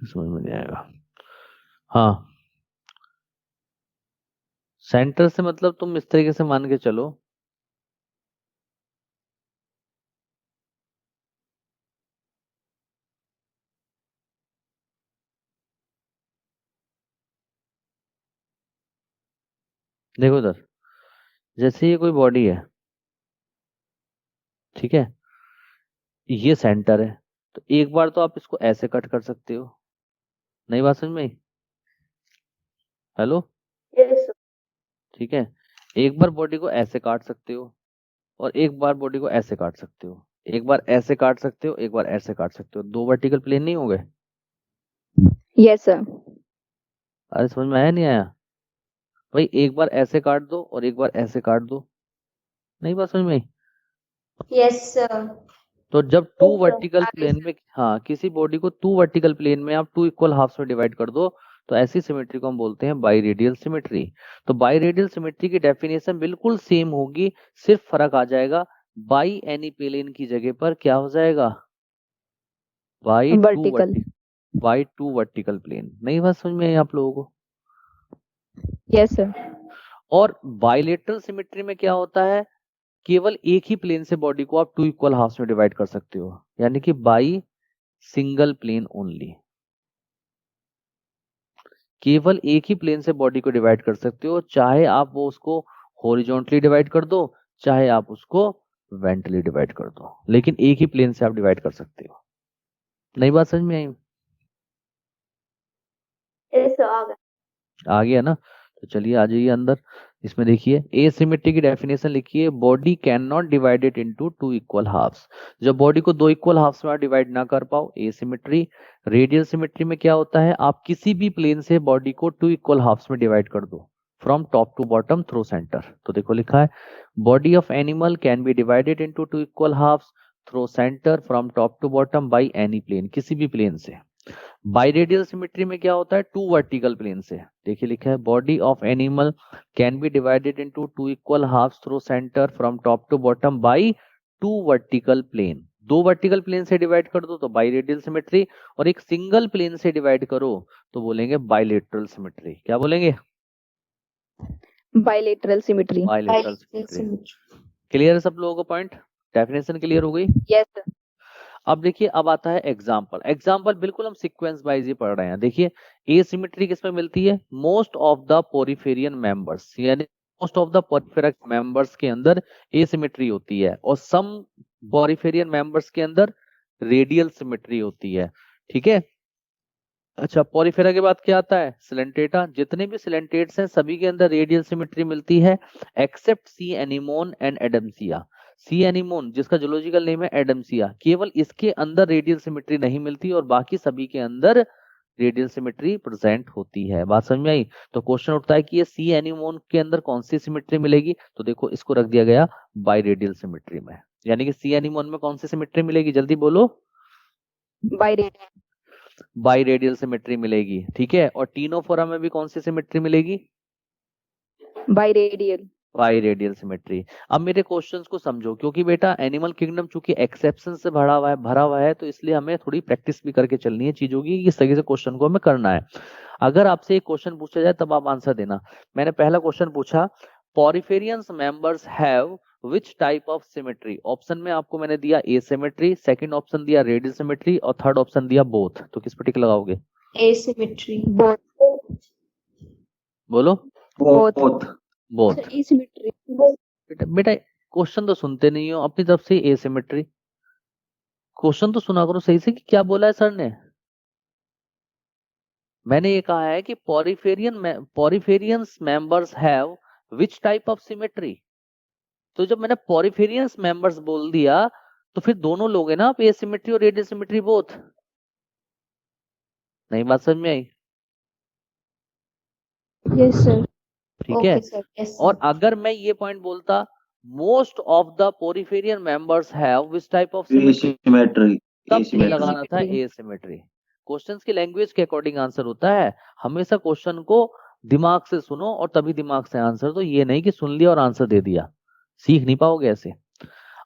समझ में नहीं आएगा। हाँ, सेंटर से मतलब तुम इस तरीके से मान के चलो, देखो इधर, जैसे ये कोई बॉडी है, ठीक है, ये सेंटर है, तो एक बार तो आप इसको ऐसे कट कर सकते हो। नई बात समझ में आई? Hello, yes sir. ठीक है, एक बार बॉडी को ऐसे काट सकते हो और एक बार बॉडी को ऐसे काट सकते हो, एक बार ऐसे काट सकते हो, एक बार ऐसे काट सकते हो, दो वर्टिकल प्लेन नहीं हो गए? Yes, sir. अरे समझ में आया नहीं आया? भाई एक बार ऐसे काट दो और एक बार ऐसे काट दो, नहीं बात समझ में आई? Yes sir. तो जब टू Okay. वर्टिकल प्लेन में, हाँ, किसी बॉडी को टू वर्टिकल प्लेन में आप टू इक्वल हाफ्स में डिवाइड कर दो, तो ऐसी सिमेट्री को हम बोलते हैं बाई रेडियल सिमेट्री। तो बाई रेडियल सिमेट्री की डेफिनेशन बिल्कुल सेम होगी, सिर्फ फर्क आ जाएगा, बाई एनी प्लेन की जगह पर क्या हो जाएगा, by Vertical. Two vertical plane. नहीं बात समझ में आई आप लोगों को? Yes, sir. और बाइलेटरल सिमेट्री में क्या होता है, केवल एक ही प्लेन से बॉडी को आप टू इक्वल हाफ्स में डिवाइड कर सकते हो, यानी कि बाई सिंगल प्लेन ओनली। केवल एक ही प्लेन से बॉडी को डिवाइड कर सकते हो, चाहे आप वो उसको हॉरिजॉन्टली डिवाइड कर दो, चाहे आप उसको वेंटली डिवाइड कर दो, लेकिन एक ही प्लेन से आप डिवाइड कर सकते हो। नई बात समझ में आई? यस सर, आ गया ना? तो चलिए आ जाइए अंदर। इसमें देखिए, एसिमेट्री की डेफिनेशन लिखिए, body can not divided into two equal halves. जब बॉडी को दो इक्वल हाफ्स में डिवाइड ना कर पाओ, एसिमेट्री। रेडियल सिमेट्री में क्या होता है, आप किसी भी प्लेन से बॉडी को टू इक्वल हाफ्स में डिवाइड कर दो, from top to bottom through centre. तो देखो लिखा है, body of animal can be divided into two equal halves through centre from top to bottom by any plane, किसी भी प्लेन से। बाइरेडियल सिमेट्री में क्या होता है, टू वर्टिकल प्लेन से। देखिए लिखा है, body of animal can be divided into two equal halves through centre from top to bottom by two vertical plane. दो वर्टिकल प्लेन से डिवाइड कर दो तो बाइरेडियल सिमेट्री, और एक सिंगल प्लेन से डिवाइड करो तो बोलेंगे बाइलेटरल सिमेट्री। क्या बोलेंगे? Bilateral symmetry. Bilateral symmetry. Clear है सब लोगों को पॉइंट? डेफिनेशन क्लियर हो गई? Yes, sir. अब देखिए, अब आता है एग्जाम्पल। एग्जाम्पल बिल्कुल हम सीक्वेंस वाइज ही पढ़ रहे हैं। देखिए, एसिमेट्री किसमें मिलती है, most of the Poriferan members, यानी मोस्ट ऑफ द पोरिफेरक मेंबर्स के अंदर एसिमेट्री होती है, और सम पोरिफेरियन मेंबर्स के अंदर रेडियल सिमेट्री होती है। ठीक है, अच्छा, पोरिफेरा के बाद क्या आता है, सिलेंटेटा। जितने भी सिलेंटेट्स हैं सभी के अंदर रेडियल सिमेट्री मिलती है, except sea anemone and Adamsia. Sea anemone जिसका जूलॉजिकल नेम है एडम्सिया, केवल इसके अंदर रेडियल सिमेट्री नहीं मिलती, और बाकी सभी के अंदर रेडियल सिमेट्री प्रेजेंट होती है। बात समझ में आई? तो क्वेश्चन उठता है कि ये सी एनिमोन के अंदर कौन सी सिमेट्री मिलेगी, तो देखो इसको रख दिया गया बाई रेडियल सिमेट्री में, यानी कि सी एनिमोन में कौन सी सिमेट्री मिलेगी, जल्दी बोलो। Biradial. बाई रेडियल सिमेट्री मिलेगी, ठीक है। और टीनोफोरा में भी कौन सी सिमेट्री मिलेगी, Biradial. By radial symmetry. अब मेरे क्वेश्चंस को समझो, क्योंकि बेटा एनिमल किंगडम चूंकि एक्सेप्शन से भरा हुआ है, तो इसलिए हमें थोड़ी प्रैक्टिस भी करके चलनी है चीजों की, किस तरीके से क्वेश्चन को हमें करना है। अगर आपसे एक क्वेश्चन पूछा जाए तब आप आंसर देना। मैंने पहला क्वेश्चन पूछा, Poriferans members have which type of symmetry. Option में आपको मैंने दिया ए सिमेट्री, सेकंड ऑप्शन दिया रेडियल सिमेट्री, और थर्ड ऑप्शन दिया बोथ। तो किस पर टिक लगाओगे? एसिमेट्री। Both. बोलो। Both. बोथ। एसिमेट्री। बेटा क्वेश्चन तो सुनते नहीं हो अपनी तरफ से, ए सिमेट्री। क्वेश्चन तो सुना करो सही से कि क्या बोला है सर ने। मैंने ये कहा है कि Poriferans members have which type of symmetry. तो जब मैंने पॉरिफेरियंस मेंबर्स बोल दिया तो फिर दोनों लोग हैं ना, आप ए सिमेट्री और रेडियल सिमेट्री बोथ। नहीं बात समझ में आई? Yes sir. ठीक है। और अगर मैं ये पॉइंट बोलता, most of the Poriferan members have which type of symmetry, तब ये लगाना था ए सिमेट्री। क्वेश्चंस की लैंग्वेज के अकॉर्डिंग आंसर होता है। हमेशा क्वेश्चन को दिमाग से सुनो और तभी दिमाग से आंसर दो, ये नहीं कि सुन लिया और आंसर दे दिया, सीख नहीं पाओगे ऐसे।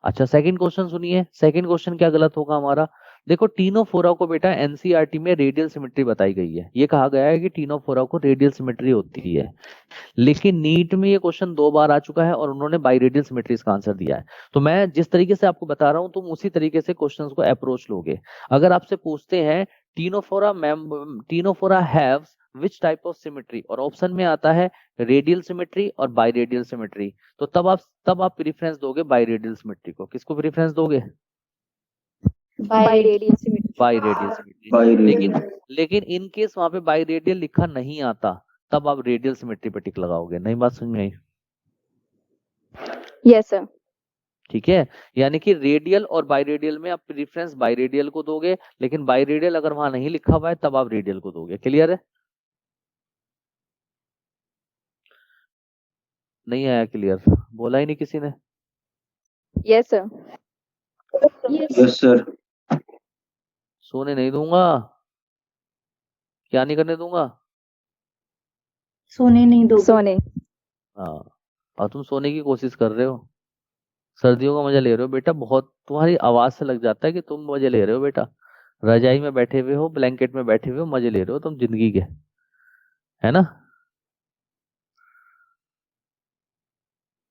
अच्छा, सेकंड क्वेश्चन सुनिए। सेकंड क्वेश्चन क्या गलत होगा हमारा, देखो टीनोफोरा को बेटा एनसीईआरटी में रेडियल सिमेट्री बताई गई है, ये कहा गया है कि टीनोफोरा को रेडियल सिमेट्री होती है, लेकिन नीट में ये क्वेश्चन 2 बार आ चुका है और उन्होंने बाइरेडियल सिमेट्री इसका आंसर दिया है। तो मैं जिस तरीके से आपको बता रहा हूं तुम उसी तरीके से क्वेश्चंस को अप्रोच लोगे। अगर आपसे पूछते हैं Ctenophora haves which type of symmetry, और ऑप्शन में आता है रेडियल सिमेट्री और बाइरेडियल सिमेट्री, तो तब आप प्रेफरेंस दोगे बाइरेडियल सिमेट्री को। किसको प्रेफरेंस दोगे? बाइरेडियल सिमेट्री। Biradial symmetry. लेकिन इन केस वहां पे बाइरेडियल लिखा नहीं आता, तब आप रेडियल सिमेट्री पे टिक लगाओगे। नहीं बात समझ में आई? Yes sir. ठीक है, यानी कि रेडियल और बाइरेडियल में आप प्रेफरेंस बाइरेडियल को दोगे, लेकिन बाइरेडियल अगर वहां नहीं लिखा हुआ है तब आप रेडियल को दोगे। क्लियर है? नहीं आया क्लियर? बोला ही नहीं किसी ने। Yes sir. Yes sir. सोने नहीं दूंगा। क्या नहीं करने दूंगा? सोने नहीं दो। सोने। हाँ, और तुम सोने की कोशिश कर रहे हो, सर्दियों का मजा ले रहे हो बेटा। बहुत तुम्हारी आवाज से लग जाता है कि तुम मजे ले रहे हो बेटा। रजाई में बैठे हुए हो, ब्लैंकेट में बैठे हुए हो, मजे ले रहे हो तुम जिंदगी के, है ना?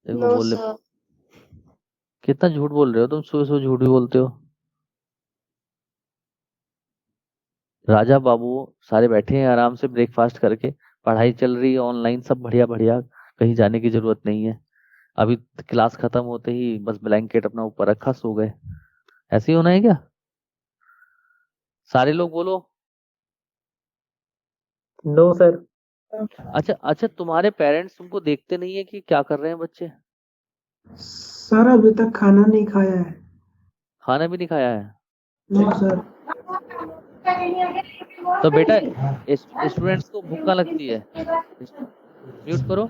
देखो नो बोल सर। कितना झूठ बोल रहे हो तुम, सुबह सुबह झूठ भी बोलते हो। राजा बाबू सारे बैठे हैं आराम से ब्रेकफास्ट करके, पढ़ाई चल रही है ऑनलाइन, सब बढ़िया बढ़िया, कहीं जाने की जरूरत नहीं है। अभी क्लास खत्म होते ही बस ब्लैंकेट अपना ऊपर रखा, सो गए। ऐसे ही होना है क्या? सारे लोग बोलो। No sir. अच्छा, तुम्हारे पेरेंट्स तुमको देखते नहीं है कि क्या कर रहे हैं बच्चे? सर अभी तक खाना नहीं खाया है। खाना भी नहीं खाया है? No sir. तो बेटा स्टूडेंट्स को भूख कहाँ लगती है? म्यूट करो,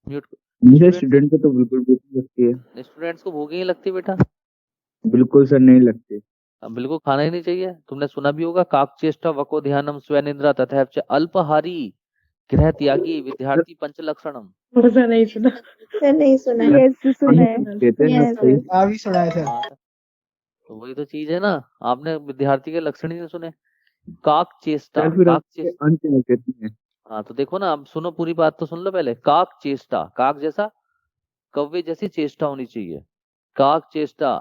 म्यूट। मुझे स्टूडेंट को तो बिल्कुल भूख नहीं लगती है। स्टूडेंट्स को भूख ही नहीं लगती बेटा? बिल्कुल सर, नहीं लगती। बिल्कुल खाना ही नहीं चाहिए। तुमने सुना भी होगा, काकचेष्टा वको ध्यानम स्वनिंद्रा तथा अल्पहारी गृह त्यागी विद्यार्थी पंचलक्षणम। ऐसा नहीं सुना। सर नहीं सुना। यस सुना है। कहते हैं ना Yes, सही। अभी सुना है सर। हाँ, तो वही तो चीज है ना, आपने विद्यार्थी के लक्षण ही नहीं सुने। काकचेष्टा, सर फिर काकचेष्टा। अंत में कहती है। हाँ तो देखो ना, अब सुनो पूरी बात तो सुन लो पहले। काकचेष्टा, काक जैसा कव्वे जैसी चेष्टा होनी चाहिए। काकचेष्टा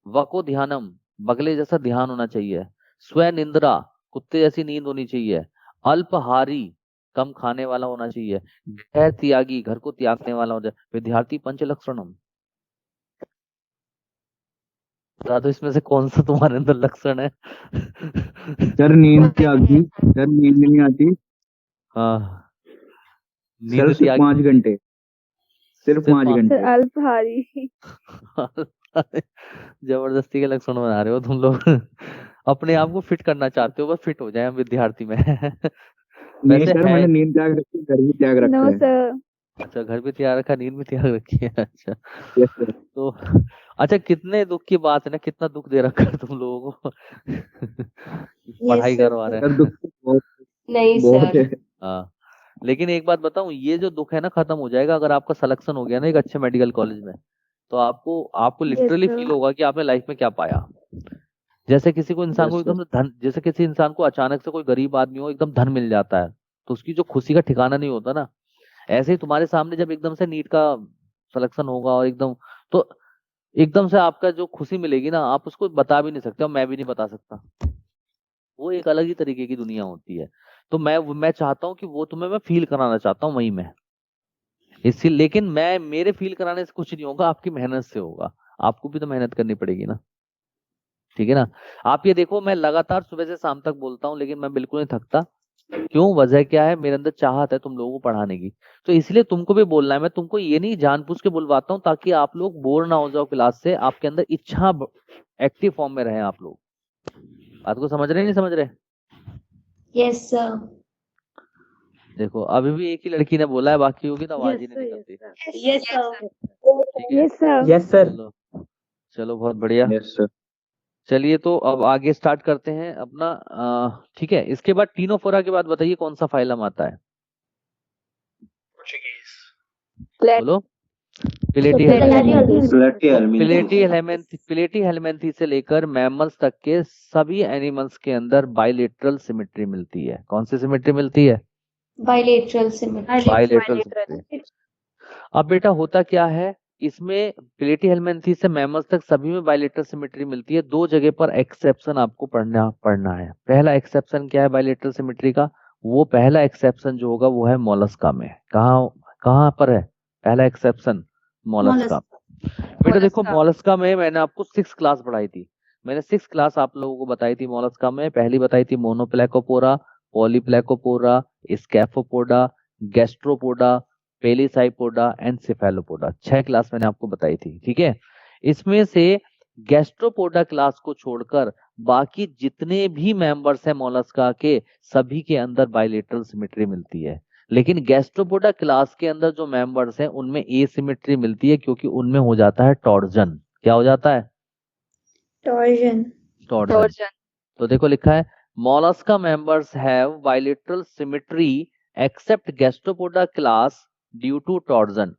वको ध्यानम, बगले जैसा ध्यान होना चाहिए। स्वनिंद्रा, कुत्ते जैसी नींद होनी चाहिए। अल्पहारी, कम खाने वाला होना चाहिए। गृह त्यागी, घर को त्यागने वाला होना चाहिए। विद्यार्थी पंचलक्षणम। बता दो इसमें से कौन सा तुम्हारे अंदर लक्षण है? सर नींद त्यागी। सर नींद नहीं आती। हाँ, सर नींद सिर्फ त्यागी। 5 घंटे। सिर्फ 5 पाँच- घंटे। सर अल्पहारी। जबरदस्ती के लक्षण बना रहे हो तुम लोग। अपने आप को फिट करना चाहते हो, बस फिट हो जाए हम विद्यार्थी में। नहीं वैसे सर, है। मैंने नींद त्याग रखी, घर भी त्याग रखा नो है। सर। अच्छा, घर भी त्याग रखा, नींद भी त्याग रखी है। अच्छा यस सर। तो अच्छा, कितने दुख की बात है ना, कितना दुख दे रखा है तुम लोगों को। पढ़ाई sir. करवा रहे सर हैं। दुख तो बहुत नहीं बहुत सर। है। हाँ, लेकिन एक बात बताऊं, ये जो दुख है ना खत्म हो जाएगा अगर आपका सिलेक्शन हो गया ना एक अच्छे मेडिकल कॉलेज में। तो आपको लिटरली sir. फील होगा कि आपने लाइफ में क्या पाया। जैसे किसी को इंसान को Yes, sir. एकदम से धन, जैसे किसी इंसान को अचानक से कोई गरीब आदमी हो एकदम धन मिल जाता है, तो उसकी जो खुशी का ठिकाना नहीं होता ना, ऐसे ही तुम्हारे सामने जब एकदम से नीट का सिलेक्शन होगा और तो एकदम से आपका जो खुशी मिलेगी ना, आप उसको बता भी नहीं सकते और मैं भी नहीं बता सकता। वो एक अलग ही तरीके की दुनिया होती है। तो मैं चाहता हूँ कि वो तुम्हें मैं फील कराना चाहता हूँ वही में। इससे लेकिन मेरे फील कराने से कुछ नहीं होगा, आपकी मेहनत से होगा। आपको भी तो मेहनत करनी पड़ेगी ना, ठीक है ना। आप ये देखो, मैं लगातार सुबह से शाम तक बोलता हूँ लेकिन मैं बिल्कुल नहीं थकता। क्यों? वजह क्या है? मेरे अंदर चाहत है तुम लोगों को पढ़ाने की, तो इसलिए तुमको भी बोलना है। मैं तुमको ये नहीं जानबूझ के बुलवाता हूँ ताकि आप लोग बोर ना हो जाओ क्लास से, आपके अंदर इच्छा एक्टिव फॉर्म में रहे आप लोग। बात को समझ रहे नहीं समझ रहे? Yes sir. देखो अभी भी एक ही लड़की ने बोला है, बाकी होगी तो आवाज ही नहीं निकलती। Yes sir. ठीक है, यस सर। Yes sir. चलो बहुत बढ़िया। Yes sir. चलिए तो अब आगे स्टार्ट करते हैं अपना। ठीक है, इसके बाद टीनोफोरा के बाद बताइए कौन सा फाइलम आता है? बोलो। प्लेटी Platyhelminthes. प्लेटी हेलमेंथी से लेकर मैमल्स तक के सभी एनिमल्स के अंदर बाइलेटरल सिमेट्री मिलती है। कौन सी सिमेट्री मिलती है? Bilateral symmetry. Bilateral symmetry. अब बेटा होता क्या है, इसमें प्लेटी हेलमेंथी से मैमल्स तक सभी में बाइलेटरल सिमेट्री मिलती है। दो जगह पर एक्सेप्शन आपको पढ़ना है। पहला एक्सेप्शन क्या है बाइलेटरल सिमेट्री का? वो पहला एक्सेप्शन जो होगा वो है मोलस्का में। कहाँ पर है पहला एक्सेप्शन? मोलस्का। बेटा देखो मोलस्का में मैंने आपको 6 क्लास पढ़ाई थी। मैंने 6 क्लास आप लोगों को बताई थी मोलस्का में। पहली बताई थी मोनोप्लेकोपोरा, पॉलीप्लेकोपोरा, स्कैफोपोडा, गैस्ट्रोपोडा, पेलिसाइपोडा एंड सिफेलोपोडा। 6 क्लास मैंने आपको बताई थी, ठीक है। इसमें से गैस्ट्रोपोडा क्लास को छोड़कर बाकी जितने भी मेंबर्स हैं मोलस्का के, सभी के अंदर बाइलेटरल सिमेट्री मिलती है। लेकिन गैस्ट्रोपोडा क्लास के अंदर जो मेंबर्स हैं उनमें एसिमेट्री मिलती है, क्योंकि उनमें हो जाता है टॉर्जन। क्या हो जाता है? Torsion. टॉर्जन। तो देखो लिखा है Mollusca members have bilateral symmetry except Gastropoda class due to torsion.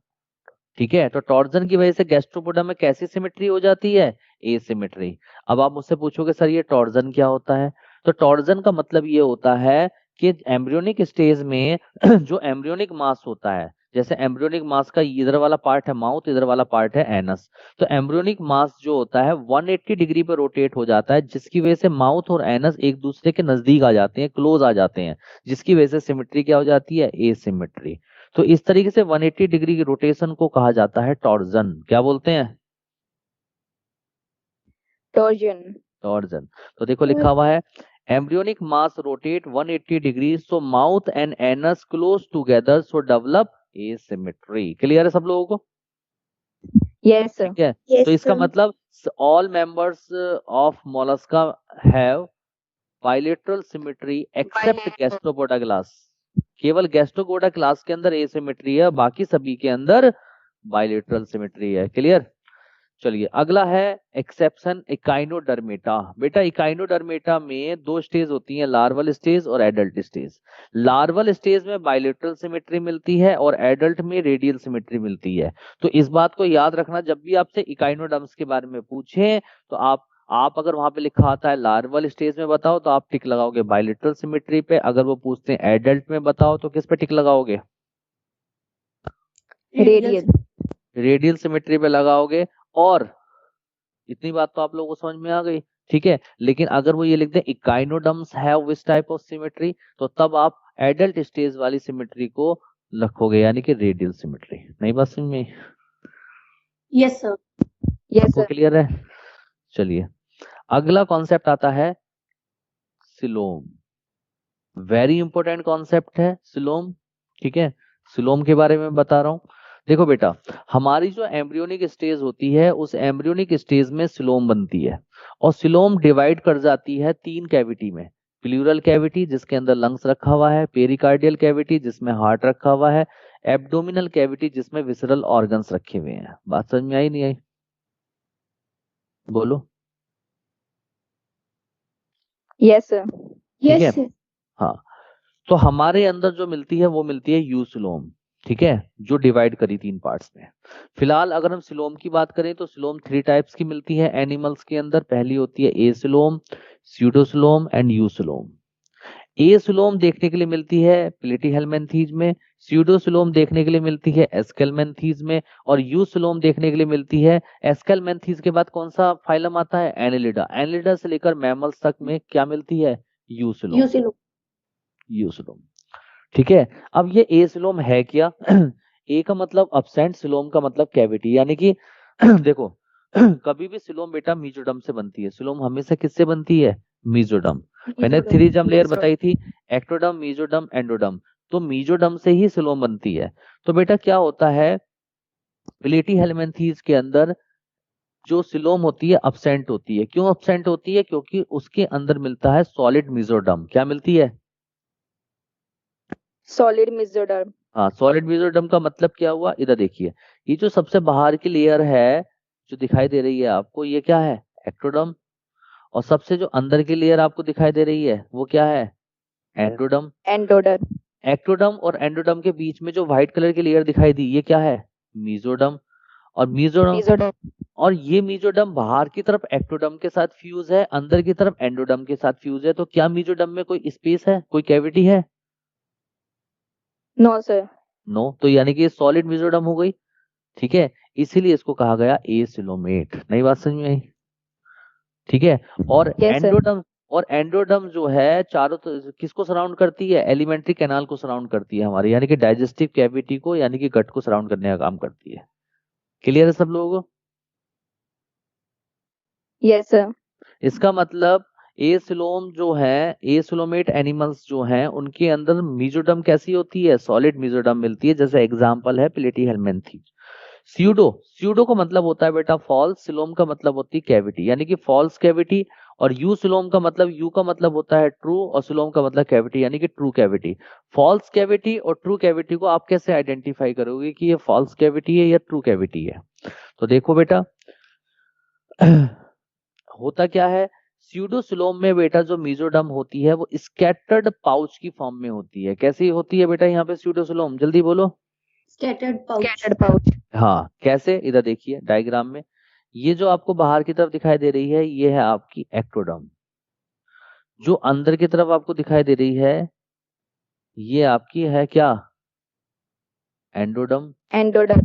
ठीक है, तो टॉर्जन की वजह से गैस्ट्रोपोडा में कैसी सिमेट्री हो जाती है? एसिमेट्री। अब आप मुझसे पूछोगे सर ये टॉर्जन क्या होता है? तो टॉर्जन का मतलब ये होता है कि एम्ब्रियोनिक स्टेज में जो एम्ब्रियोनिक मास होता है, जैसे एम्ब्रियोनिक मास का इधर वाला पार्ट है माउथ, इधर वाला पार्ट है एनस। तो एम्ब्रियोनिक मास जो होता है 180 डिग्री पर रोटेट हो जाता है, जिसकी वजह से माउथ और एनस एक दूसरे के नजदीक आ जाते हैं, क्लोज आ जाते हैं, जिसकी वजह से सिमेट्री क्या हो जाती है? एसिमेट्री। तो इस तरीके से 180 डिग्री की रोटेशन को कहा जाता है टॉर्जन। क्या बोलते हैं? टॉर्जन। तो देखो लिखा हुआ है embryonic mass rotate 180 degree so mouth and anus close together so develop asymmetry. Clear है सब लोगों को? Yes sir. ठीक है। Yes, तो इसका sir. मतलब all members of Mollusca have bilateral symmetry except Gastropoda class. केवल गैस्ट्रोपोडा क्लास के अंदर एसिमेट्री है, बाकी सभी के अंदर बाइलेटरल सिमेट्री है। क्लियर? चलिए अगला है एक्सेप्शन इकाइनोडर्मेटा। बेटा इकाइनोडर्मेटा में 2 स्टेज होती हैं, लार्वल स्टेज और एडल्ट स्टेज। लार्वल स्टेज में बाइलेटरल सिमेट्री मिलती है और एडल्ट में रेडियल सिमेट्री मिलती है। तो इस बात को याद रखना, जब भी आपसे इकाइनोडर्म्स के बारे में पूछें तो आप अगर वहां पे लिखा आता है लार्वल स्टेज में बताओ तो आप टिक लगाओगे बाइलेटरल सिमेट्री पे। अगर वो पूछते हैं एडल्ट में बताओ तो किस पे टिक लगाओगे? रेडियल सिमेट्री पे लगाओगे। और इतनी बात तो आप लोगों को समझ में आ गई, ठीक है। लेकिन अगर वो ये लिखते हैं echinoderms have this type of symmetry, तो तब आप एडल्ट स्टेज वाली सिमेट्री को रखोगे, यानी कि रेडियल सिमेट्री। नहीं बात समझ में? Yes, sir. Yes sir. Clear है? चलिए अगला कॉन्सेप्ट आता है सिलोम। वेरी इंपॉर्टेंट कॉन्सेप्ट है सिलोम, ठीक है। सिलोम के बारे में बता रहा हूं। देखो बेटा हमारी जो एम्ब्रियोनिक स्टेज होती है उस एम्ब्रियोनिक स्टेज में सिलोम बनती है, और सिलोम डिवाइड कर जाती है 3 कैविटी में। प्लूरल कैविटी जिसके अंदर लंग्स रखा हुआ है, पेरिकार्डियल कैविटी जिसमें हार्ट रखा हुआ है, एब्डोमिनल कैविटी जिसमें विसरल ऑर्गन्स रखे हुए हैं। बात समझ में आई नहीं आई? बोलो। Yes sir. ठीक है। Yes, sir. हाँ, तो हमारे अंदर जो मिलती है वो मिलती है यूसिलोम, ठीक है, जो डिवाइड करी 3 पार्ट्स में। फिलहाल अगर हम सिलोम की बात करें तो सिलोम 3 टाइप्स की मिलती है एनिमल्स के अंदर। पहली होती है एसिलोम, स्यूडोसिलोम एंड यूसिलोम। एसिलोम देखने के लिए मिलती है प्लेटीहेल्मिन्थीज में, स्यूडोसिलोम देखने के लिए मिलती है एस्केल्मेंथीज में, और यूसिलोम देखने के लिए मिलती है एस्केल्मेंथीज के बाद कौन सा फाइलम आता है? एनिलिडा। एनिलिडा से लेकर मैमल्स तक में क्या मिलती है? यूसिलोम। यूसिलोम, ठीक है। अब ये एसिलोम है क्या? ए का मतलब अब्सेंट, सिलोम का मतलब कैविटी, यानी कि देखो कभी भी सिलोम बेटा मीजोडम से बनती है। सिलोम हमेशा किससे बनती है? मीजोडम। मैंने 3 जर्म लेयर बताई थी, एक्टोडम, मीजोडम, एंडोडम। तो मीजोडम से ही सिलोम बनती है। तो बेटा क्या होता है, प्लेटीहेल्मिन्थीज के अंदर जो सिलोम होती है अब्सेंट होती है। क्यों अब्सेंट होती है? क्योंकि उसके अंदर मिलता है सॉलिड मीजोडम। क्या मिलती है? Solid mesoderm. हाँ, सॉलिड मेसोडर्म का मतलब क्या हुआ? इधर देखिए, ये जो सबसे बाहर की लेयर है जो दिखाई दे रही है आपको, ये क्या है? एक्टोडर्म। और सबसे जो अंदर की लेयर आपको दिखाई दे रही है वो क्या है? एंडोडर्म। एंडोडर्म। एक्टोडर्म और एंडोडर्म के बीच में जो व्हाइट कलर की लेयर दिखाई दी, ये क्या है? मेसोडर्म। और मीजोडर्म, Mesoderm. और ये मीजोडर्म बाहर की तरफ एक्टोडर्म के साथ फ्यूज है, अंदर की तरफ एंडोडर्म के साथ फ्यूज है। तो क्या मीजोडर्म में कोई स्पेस है, कोई कैविटी है? No, sir. नो। तो यानी कि ये सॉलिड मीजोडर्म हो गई। ठीक है, इसीलिए इसको कहा गया एसिलोमेट। नई बात समझ में आई? ठीक है। और Yes, sir. एंडोडर्म जो है चारों किसको सराउंड करती है? एलिमेंट्री कैनाल को सराउंड करती है हमारी, यानी कि डाइजेस्टिव कैविटी को, यानी कि गट को सराउंड करने का काम करती है। क्लियर है सब लोगों को? Yes, sir. इसका मतलब एसिलोम जो है, एसिलोमेट एनिमल्स जो हैं, उनके अंदर मीजोडर्म कैसी होती है? सॉलिड मीजोडर्म मिलती है। जैसे एग्जांपल है प्लेटीहेल्मिन्थीज। स्यूडो का मतलब होता है बेटा फॉल्स, सिलोम का मतलब होती है कैविटी, यानी कि फॉल्स कैविटी। और यू सिलोम का मतलब, यू का मतलब होता है ट्रू, और सिलोम का मतलब कैविटी, यानी कि ट्रू कैविटी। फॉल्स कैविटी और ट्रू कैविटी को आप कैसे आइडेंटिफाई करोगे कि ये फॉल्स कैविटी है या ट्रू कैविटी है? तो देखो बेटा होता क्या है, स्यूडोसिलोम में बेटा जो मीजोडर्म होती है वो स्कैटर्ड पाउच की फॉर्म में होती है। कैसी होती है बेटा यहाँ पे स्यूडोसिलोम? जल्दी बोलो। Scattered pouch. Scattered pouch. हाँ, कैसे? इधर देखिए डायग्राम में, ये जो आपको बाहर की तरफ दिखाई दे रही है ये है आपकी एक्टोडर्म। जो अंदर की तरफ आपको दिखाई दे रही है ये आपकी है क्या? एंडोडर्म। Endoderm.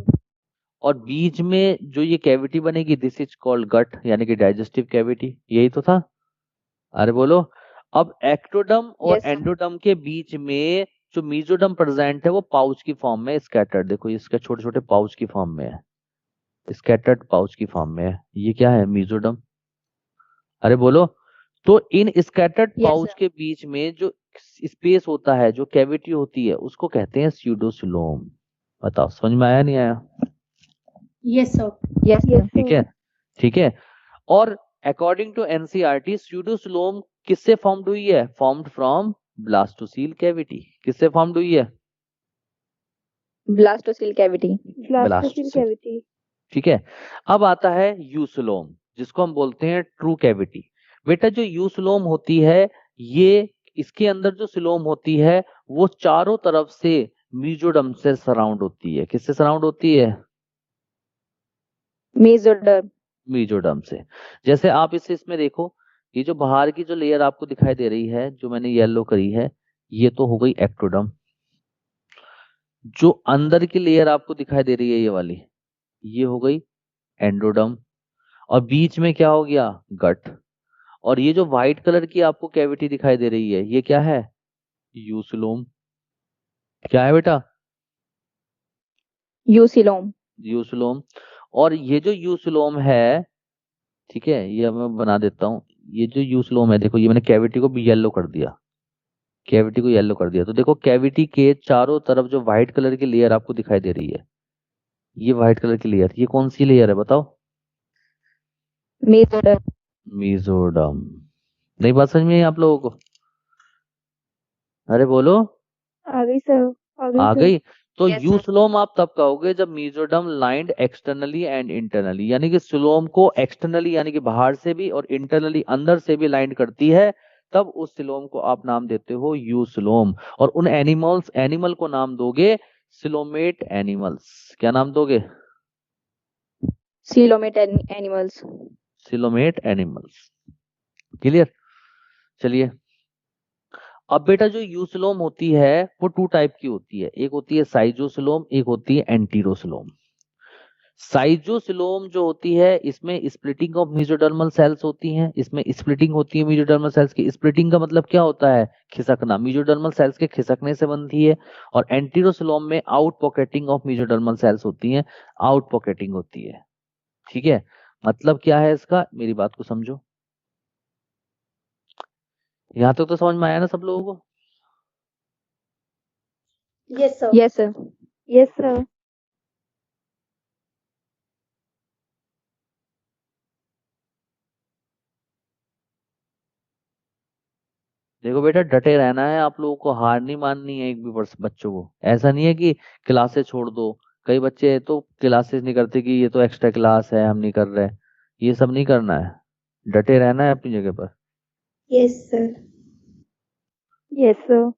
और बीच में जो ये कैविटी बनेगी दिस इज कॉल्ड गट, यानी कि डाइजेस्टिव कैविटी। यही तो था, अरे बोलो। अब एक्टोडर्म और Yes, sir. एंडोडर्म के बीच में जो मीजोडर्म प्रेजेंट है वो पाउच की फॉर्म में स्कैटर्ड, देखो इसके छोटे छोटे पाउच की फॉर्म में है, स्कैटर्ड पाउच की फॉर्म में है। ये क्या है? मीजोडर्म। अरे बोलो। तो इन स्कैटर्ड Yes, पाउच sir. के बीच में जो स्पेस होता है, जो कैविटी होती है, उसको कहते हैं स्यूडोसिलोम। बताओ समझ में आया नहीं आया? Yes sir. Yes, sir. ठीक है, ठीक है। और अकॉर्डिंग टू एनसीईआरटी स्यूडोसिलोम किससे फॉर्म्ड हुई है? Formed from blastocoel cavity. किससे फॉर्म्ड हुई है? Blastocele cavity. Blastocoel Blastocele। Cavity. ठीक है। अब आता है यूसिलोम, जिसको हम बोलते हैं ट्रू कैविटी। बेटा जो यूसिलोम होती है, ये इसके अंदर जो सिलोम होती है वो चारों तरफ से मीजोडर्म से सराउंड होती है। किससे सराउंड होती है? Mesoderm. मीजोडर्म से। जैसे आप इसे इसमें देखो, ये जो बाहर की जो लेयर आपको दिखाई दे रही है, जो मैंने येलो करी है, ये तो हो गई एक्टोडर्म। जो अंदर की लेयर आपको दिखाई दे रही है ये वाली, ये हो गई एंडोडर्म। और बीच में क्या हो गया? गट। और ये जो व्हाइट कलर की आपको कैविटी दिखाई दे रही है ये क्या है? यूसिलोम। क्या है बेटा? Eucoelom. यूसिलोम। और ये जो यूसिलोम है, ठीक है, ये मैं बना देता हूँ। ये जो यूसिलोम है, देखो ये मैंने कैविटी को भी येलो कर दिया, कैविटी को येलो कर दिया। तो देखो कैविटी के चारों तरफ जो व्हाइट कलर की लेयर आपको दिखाई दे रही है, ये व्हाइट कलर की लेयर, ये कौन सी लेयर है बताओ? Mesoderm. मीजोडर्म। नहीं बात समझ में आई आप लोगों को? अरे बोलो। आ गई सर, आ गई आ सर। गई। तो Yes, sir. यूस्लोम आप तब कहोगे जब mesoderm lined externally and internally, यानी कि सिलोम को एक्सटर्नली यानी कि बाहर से भी और इंटरनली अंदर से भी लाइंड करती है, तब उस सिलोम को आप नाम देते हो यूस्लोम। और उन एनिमल को नाम दोगे सिलोमेट एनिमल्स। क्या नाम दोगे? Coelomate animals. Coelomate animals. Clear? चलिए, अब बेटा जो यूसिलोम होती है वो टू टाइप की होती है, एक होती है साइजोसिलोम, एक होती है एंटीरोसिलोम। साइजोसिलोम जो होती है इसमें स्प्लिटिंग ऑफ मेसोडर्मल सेल्स होती हैं, इसमें स्प्लिटिंग होती है मेसोडर्मल सेल्स की। स्प्लिटिंग का मतलब क्या होता है? खिसकना, मेसोडर्मल सेल्स के खिसकने से बनती है। और एंटीरोसिलोम में out pocketing of mesodermal cells होती हैं, आउट पॉकेटिंग होती है। ठीक है, मतलब क्या है इसका, मेरी बात को समझो। यहां तक तो समझ में आया ना सब लोगों को? Yes sir. Yes, sir. Yes sir. देखो बेटा डटे रहना है आप लोगों को, हार नहीं माननी है एक भी बच्चों को। ऐसा नहीं है कि क्लासेस छोड़ दो। कई बच्चे तो क्लासेस नहीं करते कि ये तो एक्स्ट्रा क्लास है हम नहीं कर रहे। ये सब नहीं करना है, डटे रहना है अपनी जगह पर। Yes sir. Yes sir.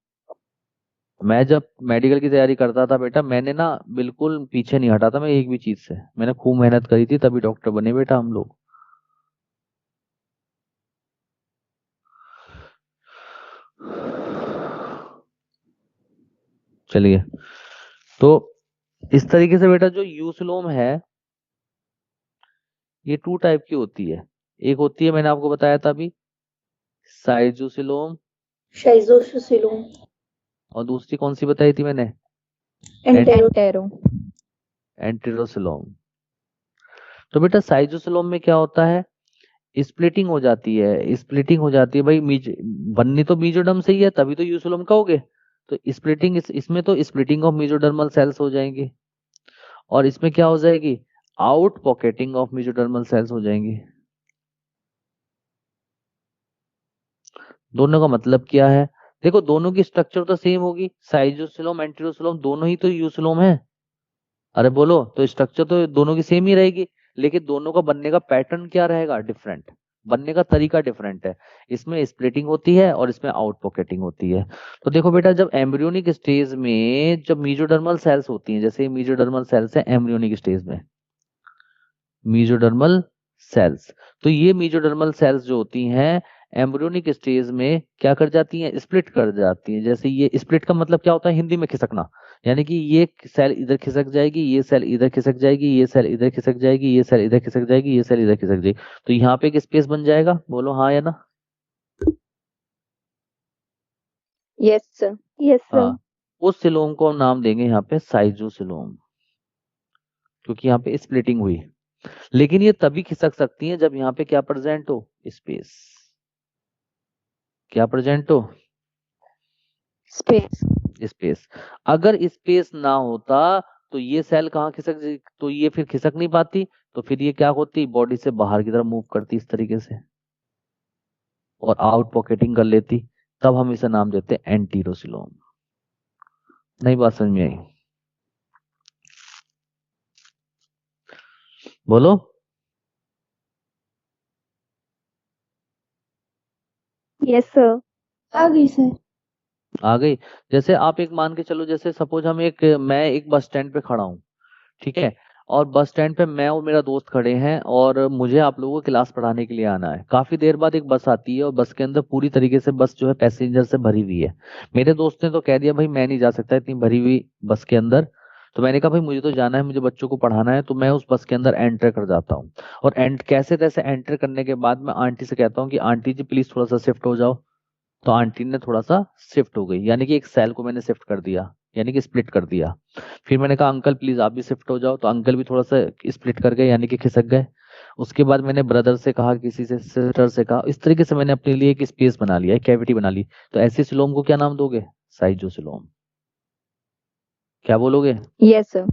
मैं जब मेडिकल की तैयारी करता था बेटा, मैंने ना बिल्कुल पीछे नहीं हटा था मैं एक भी चीज से। मैंने खूब मेहनत करी थी, तभी डॉक्टर बने बेटा हम लोग। चलिए, तो इस तरीके से बेटा जो यूसलोम है ये टू टाइप की होती है। एक होती है, मैंने आपको बताया था अभी, साइजोसिलोम, शाइजोसिलोम, और दूसरी कौन सी बताई थी मैंने? Entero, entero. एंटेरोसिलोम। तो बेटा साइजोसिलोम में क्या होता है, स्प्लिटिंग हो जाती है। स्प्लिटिंग हो जाती है भाई, बननी तो मीजोडर्म से ही है, तभी तो यूसोलोम कहोगे। तो स्प्लिटिंग इसमें तो स्प्लिटिंग ऑफ मीजोडर्मल सेल्स हो जाएंगी, और इसमें क्या हो जाएगी, out pocketing of mesodermal cells हो जाएंगी। दोनों का मतलब क्या है? देखो दोनों की स्ट्रक्चर तो सेम होगी, साइजोसिलोम एंटेरोसिलोम दोनों ही तो यूसोलोम है। अरे बोलो, तो स्ट्रक्चर तो दोनों की सेम ही रहेगी, लेकिन दोनों का बनने का पैटर्न क्या रहेगा, डिफरेंट। बनने का तरीका डिफरेंट है। इसमें स्प्लिटिंग होती है और इसमें आउट पॉकेटिंग होती है। तो देखो बेटा, जब एम्ब्रियोनिक स्टेज में जब मीजोडर्मल सेल्स होती हैं, जैसे मीजोडर्मल सेल्स है एम्ब्रियोनिक स्टेज में, मीजोडर्मल सेल्स, तो ये मीजोडर्मल सेल्स जो होती हैं एम्ब्रियोनिक स्टेज में क्या कर जाती हैं, स्प्लिट कर जाती हैं। जैसे ये स्प्लिट का मतलब क्या होता है हिंदी में, खिसकना। यानी कि ये सेल इधर खिसक जाएगी, ये सेल इधर खिसक जाएगी, ये सेल इधर खिसक जाएगी, ये सेल इधर खिसक जाएगी, ये सेल इधर खिसक जाएगी। तो यहाँ पे एक स्पेस बन जाएगा, बोलो हाँ या ना? Yes sir. Yes sir. हाँ, उस सिलोम को हम नाम देंगे यहाँ पे साइजोसिलोम, क्योंकि यहाँ पे स्प्लिटिंग हुई। लेकिन ये तभी खिसक सकती है जब यहाँ पे क्या प्रेजेंट हो, स्पेस। क्या प्रेजेंट हो, स्पेस। स्पेस। अगर स्पेस ना होता तो ये सेल कहाँ तो ये फिर खिसक नहीं पाती, तो फिर ये क्या होती, बॉडी से बाहर की तरफ मूव करती इस तरीके से, और आउट पॉकेटिंग कर लेती। तब हम इसे नाम देते हैं एंटीरोसिलोम। नहीं बात समझ में आई? बोलो। Yes sir. आ गई सर। आ गई। जैसे आप एक मान के चलो, जैसे सपोज मैं एक बस स्टैंड पे खड़ा हूँ, ठीक है, और बस स्टैंड पे मैं और मेरा दोस्त खड़े हैं, और मुझे आप लोगों को क्लास पढ़ाने के लिए आना है। काफी देर बाद एक बस आती है, और बस के अंदर पूरी तरीके से बस जो है पैसेंजर से भरी हुई है। मेरे दोस्त ने तो कह दिया भाई मैं नहीं जा सकता इतनी भरी हुई बस के अंदर। तो मैंने कहा भाई मुझे तो जाना है, मुझे बच्चों को पढ़ाना है, तो मैं उस बस के अंदर एंटर कर जाता हूँ। और कैसे तैसे एंटर करने के बाद मैं आंटी से कहता हूँ कि आंटी जी प्लीज थोड़ा सा शिफ्ट हो जाओ। तो आंटी ने थोड़ा सा शिफ्ट हो गई, यानी कि एक सेल को मैंने शिफ्ट कर दिया, यानी कि स्प्लिट कर दिया। फिर मैंने कहा अंकल प्लीज आप भी शिफ्ट हो जाओ, तो अंकल भी थोड़ा सा स्प्लिट कर गए, यानी कि खिसक गए। उसके बाद मैंने ब्रदर से कहा, किसी से, सिस्टर से कहा, इस तरीके से मैंने अपने लिए एक स्पेस बना लिया, एक कैविटी बना ली। तो ऐसे सिलोम को क्या नाम दोगे, साइजोसिलोम। क्या बोलोगे, यस सर।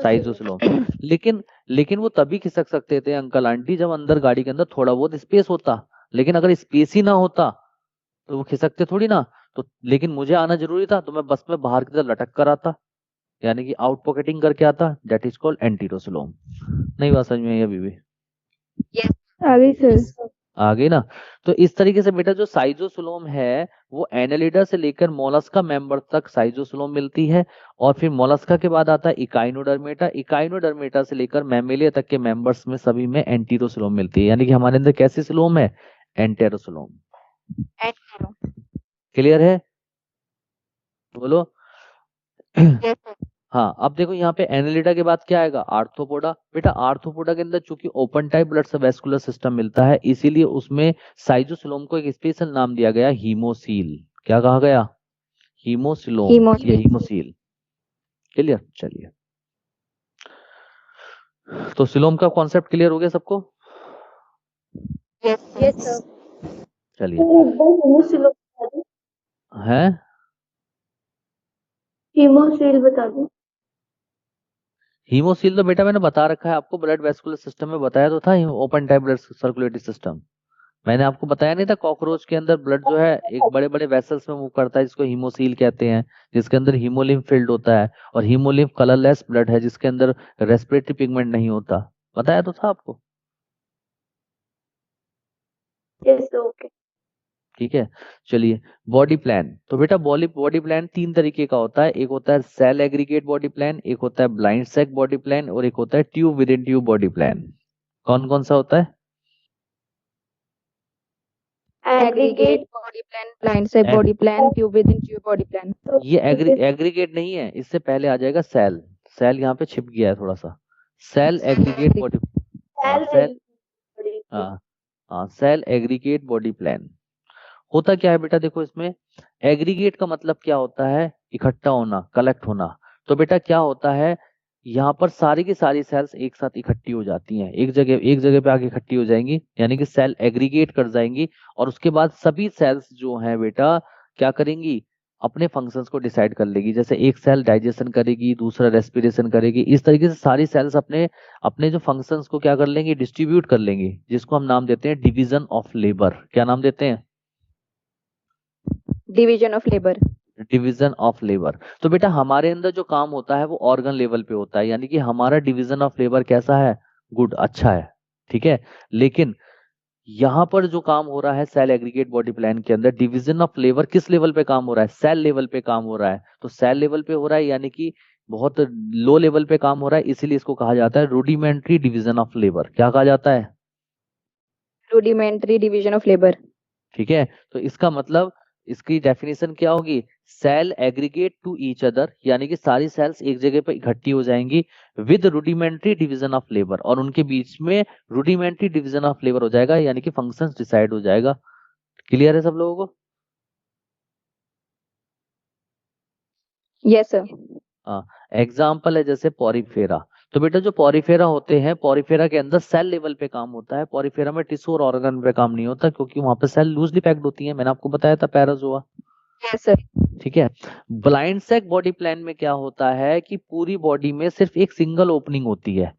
साइजोसिलोम। लेकिन लेकिन वो तभी खिसक सकते थे अंकल आंटी जब अंदर गाड़ी के अंदर थोड़ा बहुत स्पेस होता। लेकिन अगर स्पेस ही ना होता तो वो खिसकते थोड़ी ना। तो लेकिन मुझे आना जरूरी था, तो मैं बस में बाहर की तरफ लटक कर आता, यानी कि आउट पॉकेटिंग करके आता। That is called enterocoelom. नहीं बात समझ में आई अभी भी? आ गई सर। आ गई ना? तो इस तरीके से बेटा जो साइजोसिलोम है वो एनालिडा से लेकर मोलस्का मेंबर तक साइजोसिलोम मिलती है। और फिर मोलस्का के बाद आता है इकाइनोडर्मेटा, इकाइनोडर्मेटा से लेकर मैमेलिया तक के मेंबर्स में सभी में एंटीरोसिलोम मिलती है। यानी कि हमारे अंदर कैसे सिलोम है, एंटेरोसिलोम। एंटेरो। क्लियर है? बोलो। Yes sir. हाँ, अब देखो यहाँ पे एनालिडा के बाद क्या आएगा, आर्थ्रोपोडा। बेटा आर्थ्रोपोडा के अंदर चूंकि open type blood vascular system मिलता है, इसीलिए उसमें साइजोसिलोम को एक स्पेशल नाम दिया गया, हीमोसील। क्या कहा गया, हीमोसिलोम या हीमोसील। क्लियर? चलिए, तो सिलोम का कॉन्सेप्ट क्लियर हो गया सबको? Yes yes sir. सर। चलिए। एक बार हीमोसिल बता दो। है, हीमोसिल बता दो। हीमोसील तो बेटा मैंने बता रखा है आपको, ब्लड वेस्कुलर सिस्टम में बताया तो था, open type blood circulatory system. मैंने आपको बताया नहीं था, कॉकरोच के अंदर ब्लड जो है एक बड़े बड़े वेसल्स में मूव करता है, जिसको हीमोसील कहते हैं, जिसके अंदर हीमोलिम्फ फिल्ड होता है। और हीमोलिम्फ कलरलेस ब्लड है, जिसके अंदर रेस्पिरेटरी पिगमेंट नहीं होता। बताया तो था आपको। Yes okay. ठीक है। चलिए, बॉडी प्लान। तो बेटा बॉडी प्लान तीन तरीके का होता है। एक होता है सेल एग्रीगेट बॉडी प्लान, एक होता है ब्लाइंड सेक बॉडी प्लान, और एक होता है tube within tube body plan. कौन कौन सा होता है? Aggregate body plan, blind sac body plan, tube within tube body plan. ये एग्रीगेट नहीं है, इससे पहले आ जाएगा सेल। सेल यहाँ पे छिप गया है थोड़ा सा। Cell aggregate body, cell aggregate body plan होता क्या है बेटा? देखो, इसमें एग्रीगेट का मतलब क्या होता है? इकट्ठा होना, कलेक्ट होना। तो बेटा क्या होता है, यहाँ पर सारी की सारी सेल्स एक साथ इकट्ठी हो जाती हैं, एक जगह पे आके इकट्ठी हो जाएंगी, यानी कि सेल एग्रीगेट कर जाएंगी। और उसके बाद सभी सेल्स जो हैं बेटा क्या करेंगी? अपने फंक्शंस को डिसाइड कर लेगी। जैसे एक सेल डाइजेशन करेगी, दूसरा रेस्पिरेशन करेगी, इस तरीके से सारी सेल्स अपने अपने जो फंक्शंस को क्या कर लेंगी? डिस्ट्रीब्यूट कर लेंगी, जिसको हम नाम देते हैं डिवीजन ऑफ लेबर। क्या नाम देते हैं? Division of labour. Division of labour. तो बेटा हमारे अंदर जो काम होता है वो ऑर्गन लेवल पे होता है, यानी कि हमारा डिवीजन ऑफ लेबर कैसा है? गुड, अच्छा है, ठीक है। लेकिन यहाँ पर जो काम हो रहा है सेल एग्रीगेट बॉडी प्लान के अंदर, डिवीजन ऑफ लेबर किस लेवल पे काम हो रहा है? सेल लेवल पे काम हो रहा है। तो सेल लेवल पे हो रहा है, यानी कि बहुत लो लेवल पे काम हो रहा है, इसीलिए इसको कहा जाता है रूडिमेंट्री डिवीजन ऑफ लेबर। क्या कहा जाता है? Rudimentary division of labour. ठीक है। तो इसका मतलब, इसकी डेफिनेशन क्या होगी? Cell aggregate to each other, यानी कि सारी सेल्स एक जगह पर इकट्ठी हो जाएंगी with rudimentary division of labour, और उनके बीच में रूडिमेंट्री डिवीजन ऑफ लेबर हो जाएगा, यानी कि फंक्शंस डिसाइड हो जाएगा। क्लियर है सब लोगों को? Yes sir. हाँ। एग्जाम्पल है जैसे पॉरीफेरा। तो बेटा जो पॉरीफेरा होते हैं, पॉरीफेरा के अंदर सेल लेवल पे काम होता है। पॉरीफेरा में टिश्यू और ऑर्गन पे काम नहीं होता, क्योंकि वहां पे सेल लूजली पैक्ड होती है। मैंने आपको बताया था पैराजोआ। Yes sir. ठीक है। ब्लाइंड सेक बॉडी प्लान में क्या होता है कि पूरी बॉडी में सिर्फ एक सिंगल ओपनिंग होती है।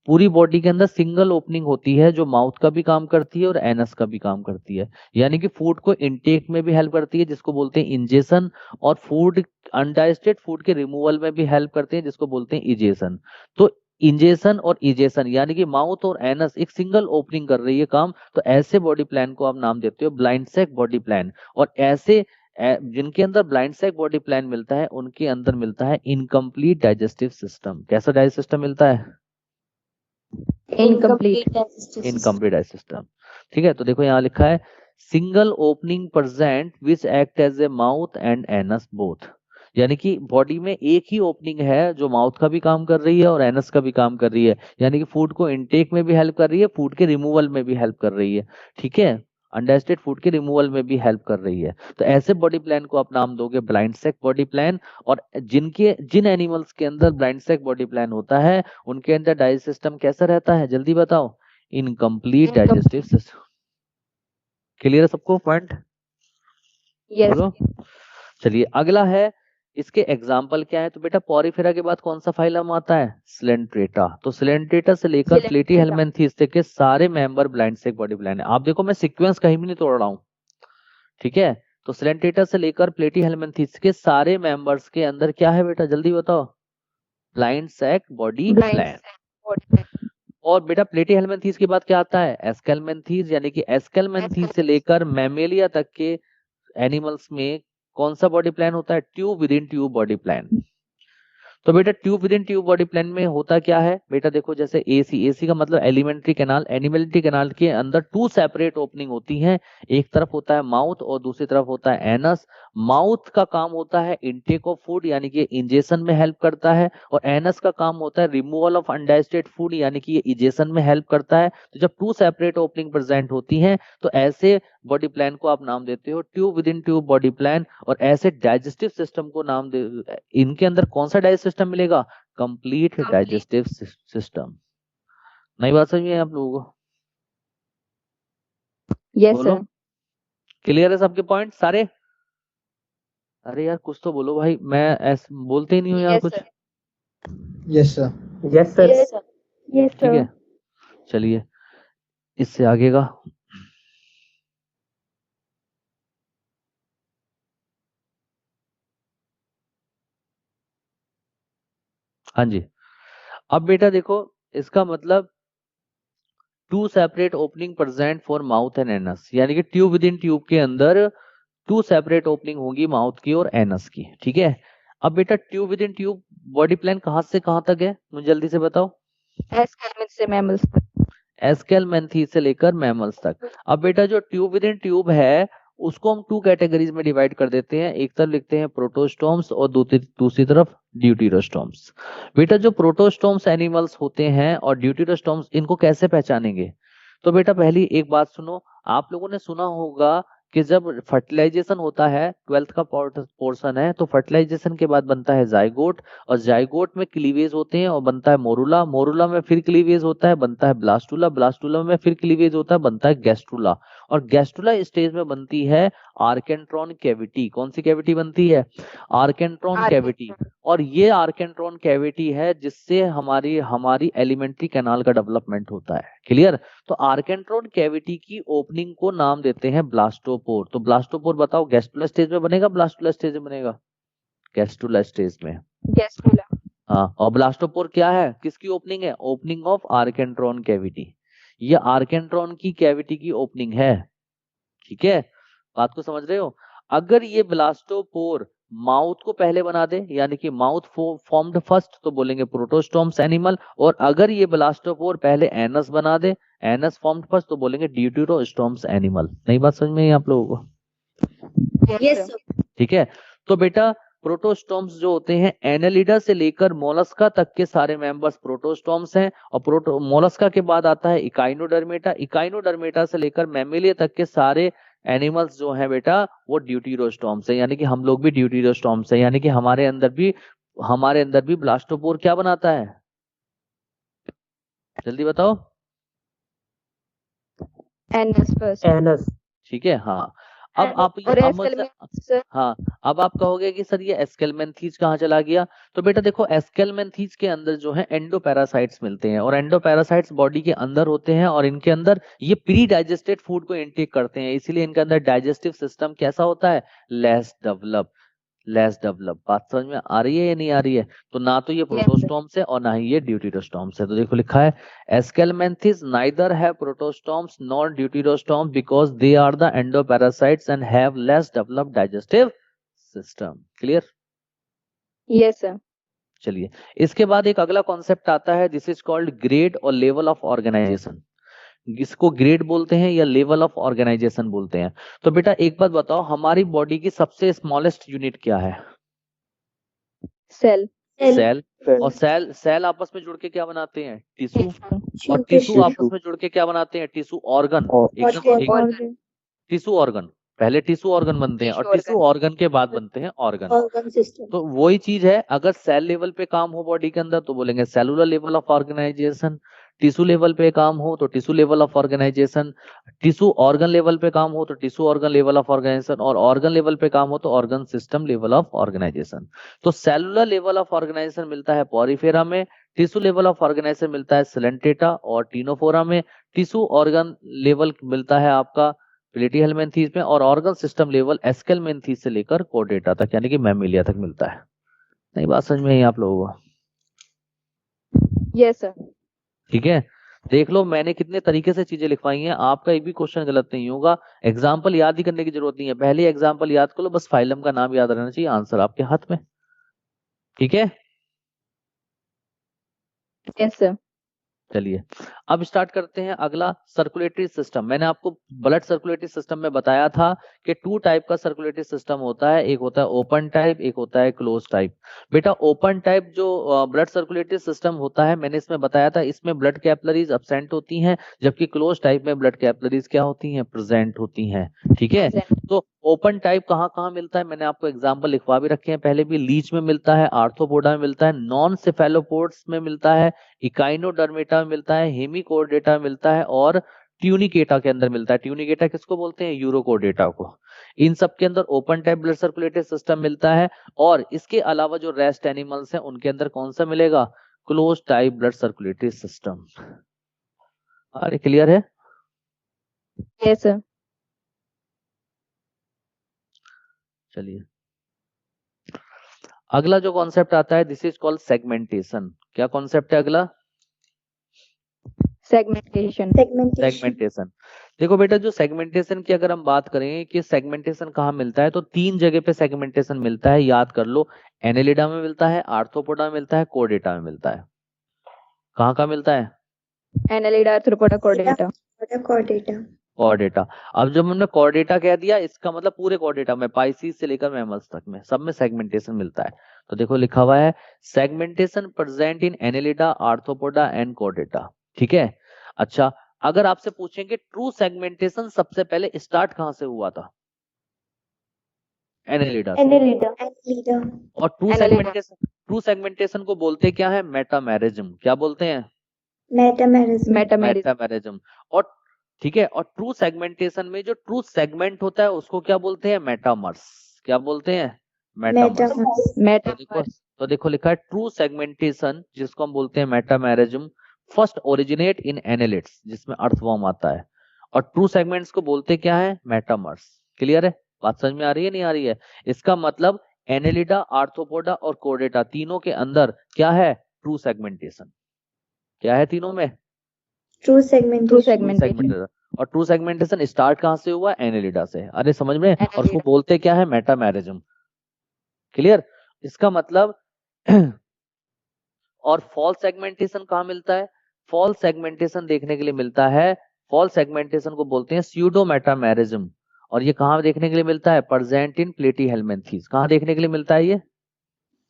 पूरी बॉडी के अंदर सिंगल ओपनिंग होती है, जो माउथ का भी काम करती है और एनस का भी काम करती है, यानी कि फूड को इनटेक में भी हेल्प करती है, जिसको बोलते हैं इंजेशन, और फूड अनडाइजेस्टेड फूड के रिमूवल में भी हेल्प करते हैं, जिसको बोलते हैं इजेशन। तो इंजेशन और इजेशन, यानी कि माउथ और एनस एक सिंगल ओपनिंग कर रही है काम, तो ऐसे बॉडी प्लान को आप नाम देते हो ब्लाइंड सेक बॉडी प्लान। और ऐसे जिनके अंदर ब्लाइंड सेक बॉडी प्लान मिलता है, उनके अंदर मिलता है इनकम्प्लीट डाइजेस्टिव सिस्टम। कैसा डाइजेस्टिव सिस्टम मिलता है? इनकम्प्लीट। Incomplete digestive system. ठीक है। तो देखो यहाँ लिखा है single opening present which act as a mouth and anus both, यानी कि बॉडी में एक ही ओपनिंग है जो माउथ का भी काम कर रही है और एनस का भी काम कर रही है, यानी कि फूड को इनटेक में भी हेल्प कर रही है, फूड के रिमूवल में भी हेल्प कर रही है। ठीक है। अनडाइजेस्टेड फूड के रिमूवल में भी हेल्प कर रही है। तो ऐसे बॉडी प्लान को आप नाम दोगे ब्लाइंड सेक बॉडी प्लान। और जिन एनिमल्स के अंदर ब्लाइंड सेक बॉडी प्लान होता है, उनके अंदर डाइजेस्टिव सिस्टम कैसा रहता है? जल्दी बताओ। Incomplete digestive system. क्लियर है सबको पॉइंट? यस। बोलो। चलिए, अगला है, इसके एग्जाम्पल क्या है? तो बेटा पॉरीफेरा के बाद कौन सा फाइलम आता है? सिलेंट्रेटा। तो सिलेंट्रेटा से लेकर प्लेटीहेल्मिन्थेस तक के सारे member blind sac body plan है। आप देखो मैं सीक्वेंस कहीं भी नहीं तोड़ रहा हूं, ठीक है। तो सिलेंट्रेटा से लेकर प्लेटीहेल्मिन्थेस के सारे मेंबर्स के अंदर क्या है बेटा? जल्दी बताओ। Blind sac body plan. और बेटा प्लेटीहेल्मिन्थेस के बाद क्या आता है? एस्केल्मेंथीज, यानी कि एस्केल्मेंथीज से लेकर मैमेलिया तक के एनिमल्स में कौन सा बॉडी प्लान होता है? Tube within tube body plan. तो बेटा tube within tube body plan में होता क्या है बेटा? देखो जैसे एसी का मतलब एलिमेंट्री कैनाल। एलिमेंट्री कैनाल के अंदर टू सेपरेट ओपनिंग होती हैं, एक तरफ होता है माउथ और दूसरी तरफ होता है एनस। माउथ का काम होता है इनटेक ऑफ फूड, यानी कि इंजेशन में हेल्प करता है, और एनस का काम होता है रिमूवल ऑफ अनडाइजेस्टेड फूड, यानी कि ये इजेशन में हेल्प करता है। तो जब टू सेपरेट ओपनिंग प्रेजेंट होती हैं, तो ऐसे बॉडी प्लान को आप नाम देते हो tube within tube body plan. और ऐसे डाइजेस्टिव सिस्टम को नाम दे, इनके अंदर कौन सा डाइजेस्टिव सिस्टम मिलेगा? Complete digestive system. नई बात समझ में आप लोगों को? यस बोलो। सर। क्लियर है सबके पॉइंट सारे? अरे यार कुछ तो बोलो भाई, मैं ऐसे बोलते ही नहीं हूँ यार कुछ। Yes sir. Yes sir. Yes, ठीक sir. है। चलिए, इससे आगे का। हाँ जी। अब बेटा देखो, इसका मतलब two separate opening present for mouth and anus, यानी कि ट्यूब विद इन ट्यूब के अंदर टू सेपरेट ओपनिंग होगी माउथ की और एनस की। ठीक है, अब बेटा tube within tube body plan कहां से कहां तक है, मुझे जल्दी से बताओ। एस्केलमेंथ से मैमल्स तक। एस्केलमेंथी से लेकर मैमल्स तक। अब बेटा जो ट्यूब विद इन ट्यूब है उसको हम टू कैटेगरीज में डिवाइड कर देते हैं, एक तरफ लिखते हैं प्रोटोस्टोम्स और दूसरी तरफ ड्यूटीरोस्टोम्स। बेटा जो प्रोटोस्टोम्स एनिमल्स होते हैं और ड्यूटीरोस्टोम्स, इनको कैसे पहचानेंगे? तो बेटा पहली एक बात सुनो, आप लोगों ने सुना होगा कि जब फर्टिलाइजेशन होता है, 12th का पोर्शन है, तो फर्टिलाइजेशन के बाद बनता है जाइगोट, और जाइगोट में क्लीवेज होते हैं और बनता है मोरुला, मोरुला में फिर क्लीवेज होता है, बनता है ब्लास्टुला, ब्लास्टुला में फिर क्लीवेज होता है, बनता है गैस्ट्रुला, और गैस्ट्रुला स्टेज में बनती है आर्केंट्रॉन कैविटी। कौन सी कैविटी बनती है? आर्केंट्रॉन कैविटी। और ये आर्केंट्रॉन कैविटी है जिससे हमारी हमारी एलिमेंट्री कैनाल का डेवलपमेंट होता है। क्लियर? तो आर्केंट्रॉन कैविटी की ओपनिंग को नाम देते हैं ब्लास्टोपोर। तो ब्लास्टोपोर बताओ गैस्ट्रुला स्टेज में बनेगा, ब्लास्टुला स्टेज में बनेगा? गैस्ट्रुला स्टेज में। गैस्ट्रुला। हाँ, और ब्लास्टोपोर क्या है, किसकी ओपनिंग है? Opening of archenteron cavity. ये आर्केंट्रॉन की कैविटी की ओपनिंग है। ठीक है, बात को समझ रहे हो? अगर ये ब्लास्टोपोर माउथ को पहले बना दे, यानी कि माउथ फॉर्म्ड फर्स्ट, तो बोलेंगे प्रोटोस्टोम्स एनिमल, और अगर ये ब्लास्टोपोर पहले एनस बना दे, एनस फॉर्म्ड फर्स्ट, तो बोलेंगे ड्यूटेरोस्टोम्स एनिमल। नई बात समझ में आई आप लोगों को? Yes sir. ठीक है, तो बेटा प्रोटोस्टोम्स जो होते हैं एनालिडा से लेकर मोलस्का तक के सारे मेंबर्स प्रोटोस्टोम्स हैं, और मोलस्का के बाद आता है इकाइनोडर्मेटा, इकाइनोडर्मेटा से लेकर मैमेलिया तक के सारे एनिमल्स जो हैं बेटा वो ड्यूटीरोस्टोम्स है, यानी कि हम लोग भी ड्यूटीरोस्टोम्स है, यानी कि हमारे अंदर भी ब्लास्टोपोर क्या बनाता है? जल्दी बताओ। Anus first. एनस। ठीक है, हाँ। अब आप और अब मुझसे एस्केलमेंथ सर। हाँ, अब आप कहोगे कि सर ये एस्केलमेंथीज कहाँ चला गया? तो बेटा देखो एस्केलमेंथीज के अंदर जो है एंडोपैरासाइट्स मिलते हैं, और एंडोपैरासाइट्स बॉडी के अंदर होते हैं, और इनके अंदर ये प्री डाइजेस्टेड फूड को इनटेक करते हैं, इसीलिए इनके अंदर डाइजेस्टिव सिस्टम कैसा होता है? Less develop. बात समझ में आ रही है या नहीं आ रही है? तो ना तो ये प्रोटोस्टोम्स है और ना ही ये ड्यूटीरोस्टोम्स है। तो देखो लिखा है एस्केलमेंथिस नाइदर है protostomes nor deuterostomes because they are the endoparasites and have less developed digestive system. Clear? Yes sir. चलिए, इसके बाद एक अगला कॉन्सेप्ट आता है, दिस इज कॉल्ड ग्रेड और लेवल ऑफ ऑर्गेनाइजेशन। इसको ग्रेड बोलते हैं या लेवल ऑफ ऑर्गेनाइजेशन बोलते हैं। तो बेटा एक बात बताओ, हमारी बॉडी की सबसे स्मॉलेस्ट यूनिट क्या है? सेल। सेल। और सेल आपस में जुड़ के क्या बनाते हैं? टिश्यू। और टिश्यू आपस में जुड़ के क्या बनाते हैं? Tissue organ. organ, tissue organ, पहले टिश्यू ऑर्गन बनते हैं और टिश्यू ऑर्गन के बाद बनते हैं ऑर्गन। Organ system. तो वही चीज है, अगर सेल लेवल पे काम हो बॉडी के अंदर तो बोलेंगे cellular level of organisation, tissue level पे काम हो तो tissue level of organisation, tissue organ level पे काम हो तो tissue organ level of organisation, और ऑर्गन लेवल पे काम हो तो organ system level of organisation. तो सेलुलर लेवल ऑफ ऑर्गेनाइजेशन मिलता है पॉरीफेरा में, टिश्यू लेवल ऑफ ऑर्गेनाइजेशन मिलता है सिलेंटेटा और टीनोफोरा में, टिश्यू ऑर्गन लेवल मिलता है आपका प्लेटीहेल्मिन्थीज में, और ऑर्गन सिस्टम लेवल एस्केलमेंथीज से लेकर कोर्डेटा तक यानी कि मैमिलिया तक मिलता है। नहीं बात समझ में आई आप लोगों को? Yes sir. ठीक है, देख लो मैंने कितने तरीके से चीजें लिखवाई हैं, आपका एक भी क्वेश्चन गलत नहीं होगा। एग्जाम्पल याद ही करने की जरूरत नहीं है, पहले एग्जाम्पल याद कर लो, बस फाइलम का नाम याद रहना चाहिए, आंसर आपके हाथ में। ठीक है, यस सर। चलिए अब स्टार्ट करते हैं अगला सर्कुलेटरी सिस्टम। मैंने आपको ब्लड सर्कुलेटरी सिस्टम में बताया था कि टू टाइप का सर्कुलेटरी सिस्टम होता है, एक होता है ओपन टाइप, एक होता है क्लोज टाइप। बेटा ओपन टाइप जो ब्लड सर्कुलेटरी सिस्टम होता है, मैंने इसमें बताया था, इसमें ब्लड कैपिलरीज अब्सेंट होती हैं, जबकि क्लोज टाइप में ब्लड कैपिलरीज क्या होती हैं? प्रेजेंट होती हैं। ठीक है, तो ओपन टाइप कहाँ कहाँ मिलता है, मैंने आपको एग्जाम्पल लिखवा भी रखे हैं पहले भी। लीच में मिलता है, आर्थ्रोपोडा में मिलता है, नॉन सेफेलोपोड्स में मिलता है, इकाइनोडर्मेटा में मिलता है, हेमिकोर्डेटा में मिलता है, और ट्यूनिकेटा के अंदर मिलता है। ट्यूनिकेटा किसको बोलते हैं? यूरोकोर्डेटा को। इन सब के अंदर open type blood circulatory system मिलता है, और इसके अलावा जो रेस्ट एनिमल्स हैं उनके अंदर कौन सा मिलेगा? Close type blood circulatory system. अरे क्लियर है? Yes sir. चलिए अगला जो कॉन्सेप्ट आता है, दिस इज कॉल्ड सेगमेंटेशन। क्या कॉन्सेप्ट है अगला? Segmentation. सेगमेंटेशन। देखो बेटा, जो सेगमेंटेशन की अगर हम बात करें कि सेगमेंटेशन कहाँ मिलता है, तो 3 जगह पे सेगमेंटेशन मिलता है, याद कर लो। एनेलिडा में मिलता है, आर्थ्रोपोडा में मिलता है, कोर्डेटा में मिलता है। कहाँ कहाँ मिलता है? Annelida, Arthropoda, Chordata. कॉर्डेटा। अब जब हमने कॉर्डेटा कह दिया, इसका मतलब पूरे कॉर्डेटा में, पाइसीज से लेकर मैमल्स तक में, सब में सेगमेंटेशन मिलता है। तो देखो लिखा हुआ है segmentation present in Annelida, arthropoda and Chordata. ठीक है। अच्छा, अगर आपसे पूछेंगे ट्रू सेगमेंटेशन सबसे पहले स्टार्ट कहां से हुआ था? एनेलिडा से। और ट्रू सेगमेंटेशन को बोलते क्या है? मेटामेरिज्म। क्या बोलते हैं? मेटामेरिज्म। और ठीक है, और ट्रू सेगमेंटेशन में जो ट्रू सेगमेंट होता है उसको क्या बोलते हैं? मेटामर्स। क्या बोलते हैं? मेटामर्स। तो देखो लिखा है ट्रू सेगमेंटेशन, जिसको हम बोलते हैं metamerism, first originate in annelids, जिसमें अर्थवर्म आता है। और ट्रू सेगमेंट्स को बोलते क्या है? मेटामर्स। क्लियर है? बात समझ में आ रही है, नहीं आ रही है? इसका मतलब एनेलिडा, आर्थ्रोपोडा और कोर्डेटा तीनों के अंदर क्या है? True segmentation. क्या है तीनों में? True segmentation. और ट्रू सेगमेंटेशन स्टार्ट कहां से हुआ? एनेलिडा से। अरे समझ में? और उसको बोलते क्या है? मेटामेरिज्म। क्लियर? इसका मतलब और फॉल्स सेगमेंटेशन कहां मिलता है? फॉल्स सेगमेंटेशन देखने के लिए मिलता है, फॉल्स सेगमेंटेशन को बोलते हैं स्यूडो मेटामेरिज्म। और ये कहां देखने के लिए मिलता है? Present in Platyhelminthes. कहां देखने के लिए मिलता है ये?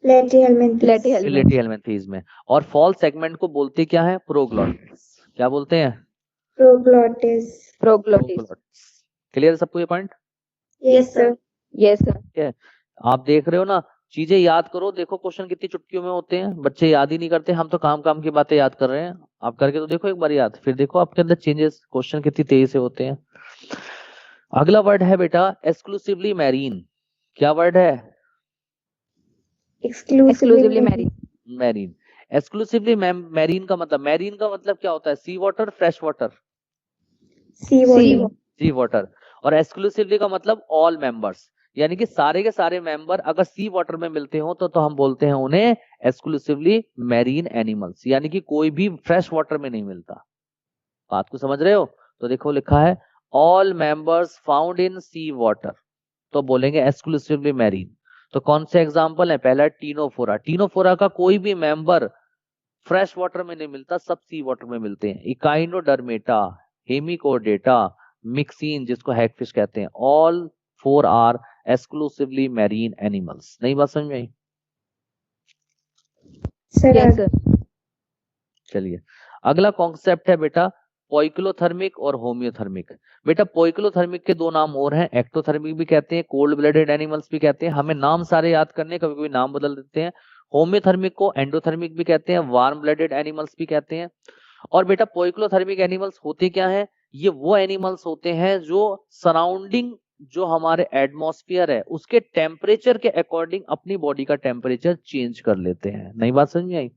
प्लेटीहेल्मिन्थीज में। और फॉल्स सेगमेंट को बोलते क्या है? प्रोग्लोटिस। क्या बोलते हैं? Proglottis. क्लियर सबको ये पॉइंट? Yes, sir. ठीक है। आप देख रहे हो ना, चीजें याद करो। देखो क्वेश्चन कितनी चुटकियों में होते हैं, बच्चे याद ही नहीं करते। हम तो काम काम की बातें याद कर रहे हैं, आप करके तो देखो एक बार याद, फिर देखो आपके अंदर चेंजेस, क्वेश्चन कितनी तेजी से होते हैं। अगला वर्ड है बेटा एक्सक्लूसिवली मैरीन। क्या वर्ड है? Exclusively marine. Marine. Exclusively marine का मतलब क्या होता है? सी वाटर, फ्रेश वाटर? Sea. सी वाटर। और एक्सक्लूसिवली का मतलब ऑल मेंबर्स, यानी कि सारे के सारे मेंबर अगर सी वाटर में मिलते हो तो हम बोलते हैं उन्हें एक्सक्लूसिवली मैरीन एनिमल्स, यानी कि कोई भी फ्रेश वाटर में नहीं मिलता। बात को समझ रहे हो? तो देखो लिखा है all members found in sea water, तो बोलेंगे एक्सक्लूसिवली मैरीन। तो कौन से एग्जाम्पल है? पहला टीनोफोरा। टीनोफोरा का कोई भी मेंबर फ्रेश वाटर में नहीं मिलता, सब सी वाटर में मिलते हैं। इकाइनोडर्मेटा, हेमिकोडेटा, मिक्सिन जिसको हैगफिश कहते हैं, all 4 are exclusively marine animals. नई बात समझ में आई? Yes, sir. चलिए, अगला कॉन्सेप्ट है बेटा पोइक्लोथर्मिक और होम्योथर्मिक। बेटा पोइक्लोथर्मिक के 2 नाम और हैं, एक्टोथर्मिक भी कहते हैं, कोल्ड ब्लडेड एनिमल्स भी कहते हैं। हमें नाम सारे याद करने, कभी कभी नाम बदल देते हैं। होम्योथर्मिक को एंडोथर्मिक भी कहते हैं, वार्म ब्लडेड एनिमल्स भी कहते हैं। और बेटा पोइक्लोथर्मिक एनिमल्स होते क्या है? ये वो एनिमल्स होते हैं जो सराउंडिंग जो हमारे एटमॉस्फेयर है उसके टेम्परेचर के अकॉर्डिंग अपनी बॉडी का टेम्परेचर चेंज कर लेते हैं। नई बात समझ में आई?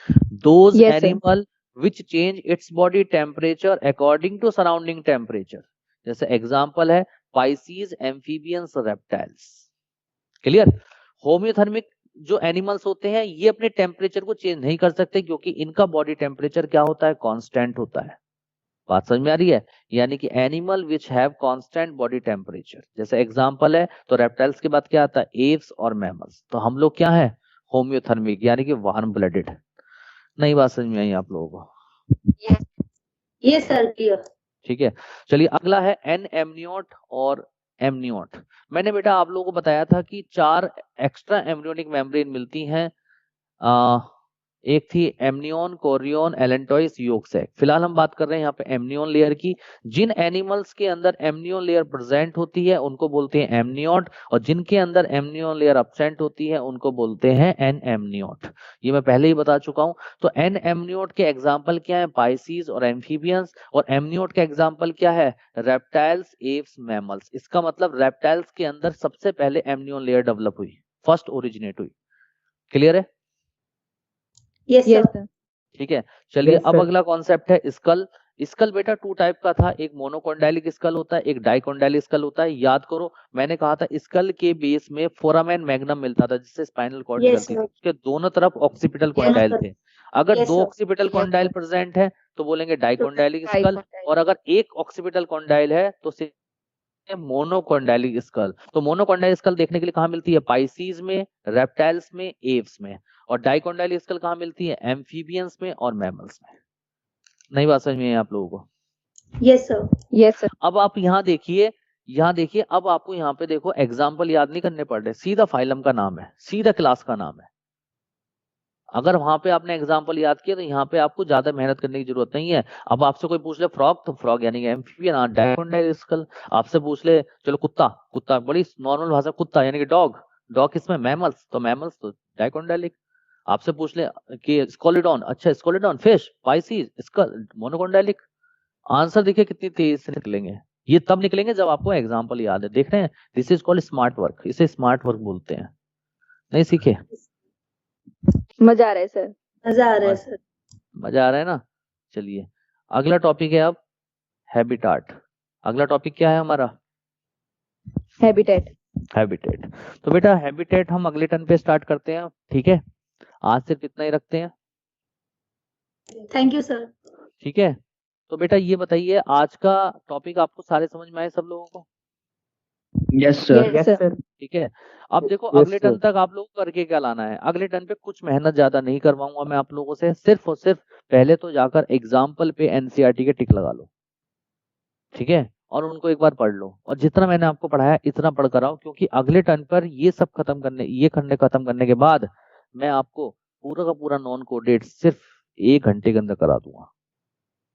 Those Yes, sir. Animal which change its body temperature according to surrounding temperature. जैसे एग्जांपल है Pisces, amphibians, reptiles. Clear? Homeothermic जो एनिमल्स होते हैं ये अपने टेम्परेचर को चेंज नहीं कर सकते, क्योंकि इनका बॉडी टेम्परेचर क्या होता है? कांस्टेंट होता है। बात समझ में आ रही है? यानी कि animal which have constant body temperature. जैसे एग्जांपल है तो रेप्टाइल्स के बाद क्या आता है? एव्स और मैमल्स। तो हम लोग क्या है? होम्योथर्मिक, यानी कि वार्म ब्लडेड। नई बात समझ में आई आप लोगों को? Yes, sir. Clear. ठीक है। चलिए, अगला है एन एमनियोट और एमनियोट। मैंने बेटा आप लोगों को बताया था कि 4 एक्स्ट्रा एम्ब्रियोनिक मेम्ब्रेन मिलती हैं। एक थी amnion, chorion, allantois, yolk sac. फिलहाल हम बात कर रहे हैं यहाँ पे एमनियोन लेयर की। जिन एनिमल्स के अंदर एमनियोन लेयर प्रेजेंट होती है उनको बोलते हैं एमनियोट, और जिनके अंदर एमनियोन लेयर एब्सेंट होती है उनको बोलते हैं एन एमनियोट। ये मैं पहले ही बता चुका हूं। तो एन एमनियोट के एग्जाम्पल क्या है? पाइसीज और एम्फीबियंस। और एमनियोट के एग्जाम्पल क्या है? Reptiles, Aves, mammals. इसका मतलब रेप्टाइल्स के अंदर सबसे पहले एमनियोन लेयर डेवलप हुई, फर्स्ट ओरिजिनेट हुई। क्लियर है? Yes, Yes, sir. sir. ठीक है। चलिए, Yes, अब sir. अगला कॉन्सेप्ट है स्कल। स्कल बेटा 2 टाइप का था, एक मोनोकोंडाइलिक स्कल होता है, एक डाइकोंडाइलिक स्कल होता है। याद करो मैंने कहा था स्कल के बेस में फोरामेन मैग्नम मिलता था, जिससे स्पाइनल कॉर्ड Yes, निकलती थी। sir. उसके दोनों तरफ ऑक्सीपिटल Yes, कॉन्डाइल sir. थे। अगर Yes, 2 sir. Occipital Yes, condyle sir. Present है तो बोलेंगे डाइकोंडाइलिक स्कल। Dicondylic. और अगर एक ऑक्सीपिटल कॉन्डाइल है तो मोनोकॉन्डाइलिक स्कल। तो मोनोकॉन्डाइलिक स्कल देखने के लिए कहाँ मिलती है? पाइसीज में, रेप्टाइल्स में, एव्स में। और डाइकोंडाइलिक स्कल कहाँ मिलती है? एम्फीबियंस में और मैमल्स में। नई बात समझ में आई आप लोगों को? Yes sir. Yes, sir. अब आप यहाँ देखिए, अब आपको यहाँ पे देखो एग्जाम्पल याद नहीं करने पड़ रहे, सीधा फाइलम का नाम है, सीधा क्लास का नाम है। अगर वहां पे आपने एग्जाम्पल याद किया तो यहाँ पे आपको ज्यादा मेहनत करने की जरूरत नहीं है। अब आपसे कोई पूछ ले फ्रॉग, तो फ्रॉग यानी कि एम्फीबियन, डाइकोंडाइलिक स्कल। आपसे पूछ ले चलो कुत्ता, कुत्ता बड़ी नॉर्मल भाषा, कुत्ता यानी कि डॉग, डॉग किसमें? मैमल्स, तो मैमल्स तो डाइकोंडाइलिक। आपसे पूछ ले कि स्कोलिडॉन, अच्छा स्कोलिडॉन fish, Pisces, school, monocondylic. Answer देखिए कितनी तेज से निकलेंगे। ये तब निकलेंगे जब आपको एग्जाम्पल याद है। देख रहे हैं, this is called smart work, इसे स्मार्ट वर्क बोलते हैं। नहीं सीखे? मजा आ रहा है सर। मजा आ रहा है सर। मजा आ रहा है ना? चलिए अगला टॉपिक है अब हैबिटाट। अगला टॉपिक क्या है हमारा? Habitat. हैबिटेट। तो बेटा हैबिटेट हम अगले टर्न पे स्टार्ट करते हैं, ठीक है? आज सिर्फ इतना ही रखते हैं, थैंक यू सर। ठीक है? तो बेटा ये बताइए, आज का टॉपिक आपको सारे समझ में आए सब लोगों को? Yes sir. Yes, sir. ठीक है। अब देखो Yes, अगले टर्न sir. तक आप लोगों को करके क्या लाना है? अगले टर्न पे कुछ मेहनत ज्यादा नहीं करवाऊंगा मैं आप लोगों से, सिर्फ और सिर्फ पहले तो जाकर एग्जाम्पल पे एनसीईआरटी के टिक लगा लो, ठीक है? और उनको एक बार पढ़ लो, और जितना मैंने आपको पढ़ाया इतना पढ़ कर आओ, क्योंकि अगले टर्न पर ये सब खत्म करने, ये खंडे खत्म करने के बाद मैं आपको पूरा का पूरा नॉन कोडेड सिर्फ 1 घंटे के अंदर करा दूंगा।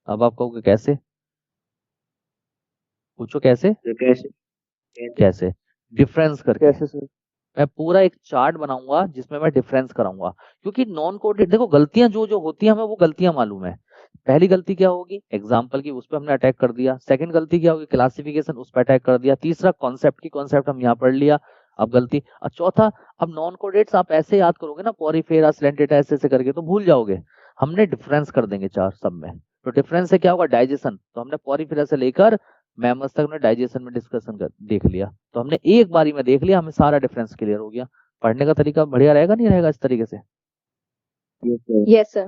अब आप कहोगे कैसे? पूछो कैसे? कैसे? डिफरेंस करके। कैसे सर? मैं पूरा एक चार्ट बनाऊंगा जिसमें मैं डिफरेंस कराऊंगा, क्योंकि नॉन कोडेड देखो गलतियां जो जो होती है हमें वो गलतियां मालूम है। पहली गलती क्या होगी? एग्जाम्पल की, उस पर हमने अटैक कर दिया। सेकंड गलती क्या होगी? क्लासिफिकेशन, उस पर अटैक कर दिया। तीसरा कॉन्सेप्ट की, कॉन्सेप्ट हम यहाँ पढ़ लिया, अब गलती। और चौथा, अब नॉन कोडेड्स आप ऐसे याद करोगे ना, पॉरीफेरा, सिलेंटेटा, ऐसे करके तो भूल जाओगे। हमने डिफरेंस कर देंगे 4 सब में। तो डिफरेंस से क्या होगा? डाइजेशन। तो हमने पॉरीफेरा से लेकर मैमल्स तक में डाइजेशन में डिस्कशन देख लिया, तो हमने एक बारी में देख लिया, हमें सारा डिफरेंस क्लियर हो गया। पढ़ने का तरीका बढ़िया रहेगा नहीं रहेगा इस तरीके से? Yes, sir.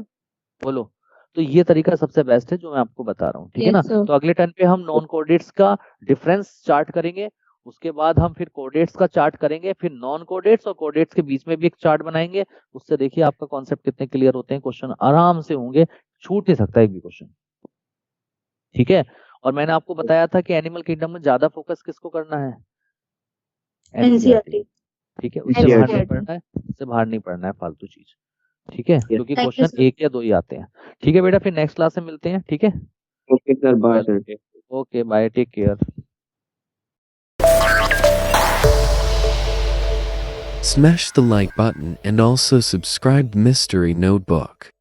बोलो। तो ये तरीका सबसे बेस्ट है जो मैं आपको बता रहा हूँ, ठीक है ना? Yes, sir. तो अगले टर्न पे हम नॉन कोडेट्स का डिफरेंस चार्ट करेंगे, उसके बाद हम फिर कोडेट्स का चार्ट करेंगे, फिर नॉन कोडेट्स और कोडेट्स के बीच में भी एक चार्ट बनाएंगे। उससे देखिए आपका कॉन्सेप्ट कितने क्लियर होते हैं, क्वेश्चन आराम से होंगे, छूट नहीं सकता एक भी क्वेश्चन, ठीक है? और मैंने आपको बताया था कि एनिमल किंगडम में ज्यादा फोकस किसको करना है? एनसीईआरटी। ठीक है, उससे बाहर नहीं NCERT. पढ़ना है, उससे बाहर नहीं पढ़ना है फालतू चीज, ठीक है? क्योंकि Thank you, क्वेश्चन sir. 1 या 2 ही आते हैं, ठीक है बेटा? फिर नेक्स्ट क्लास में मिलते हैं, ठीक है? Okay sir, bye sir. Okay bye, take care. Smash the like button and also subscribe Mystery Notebook.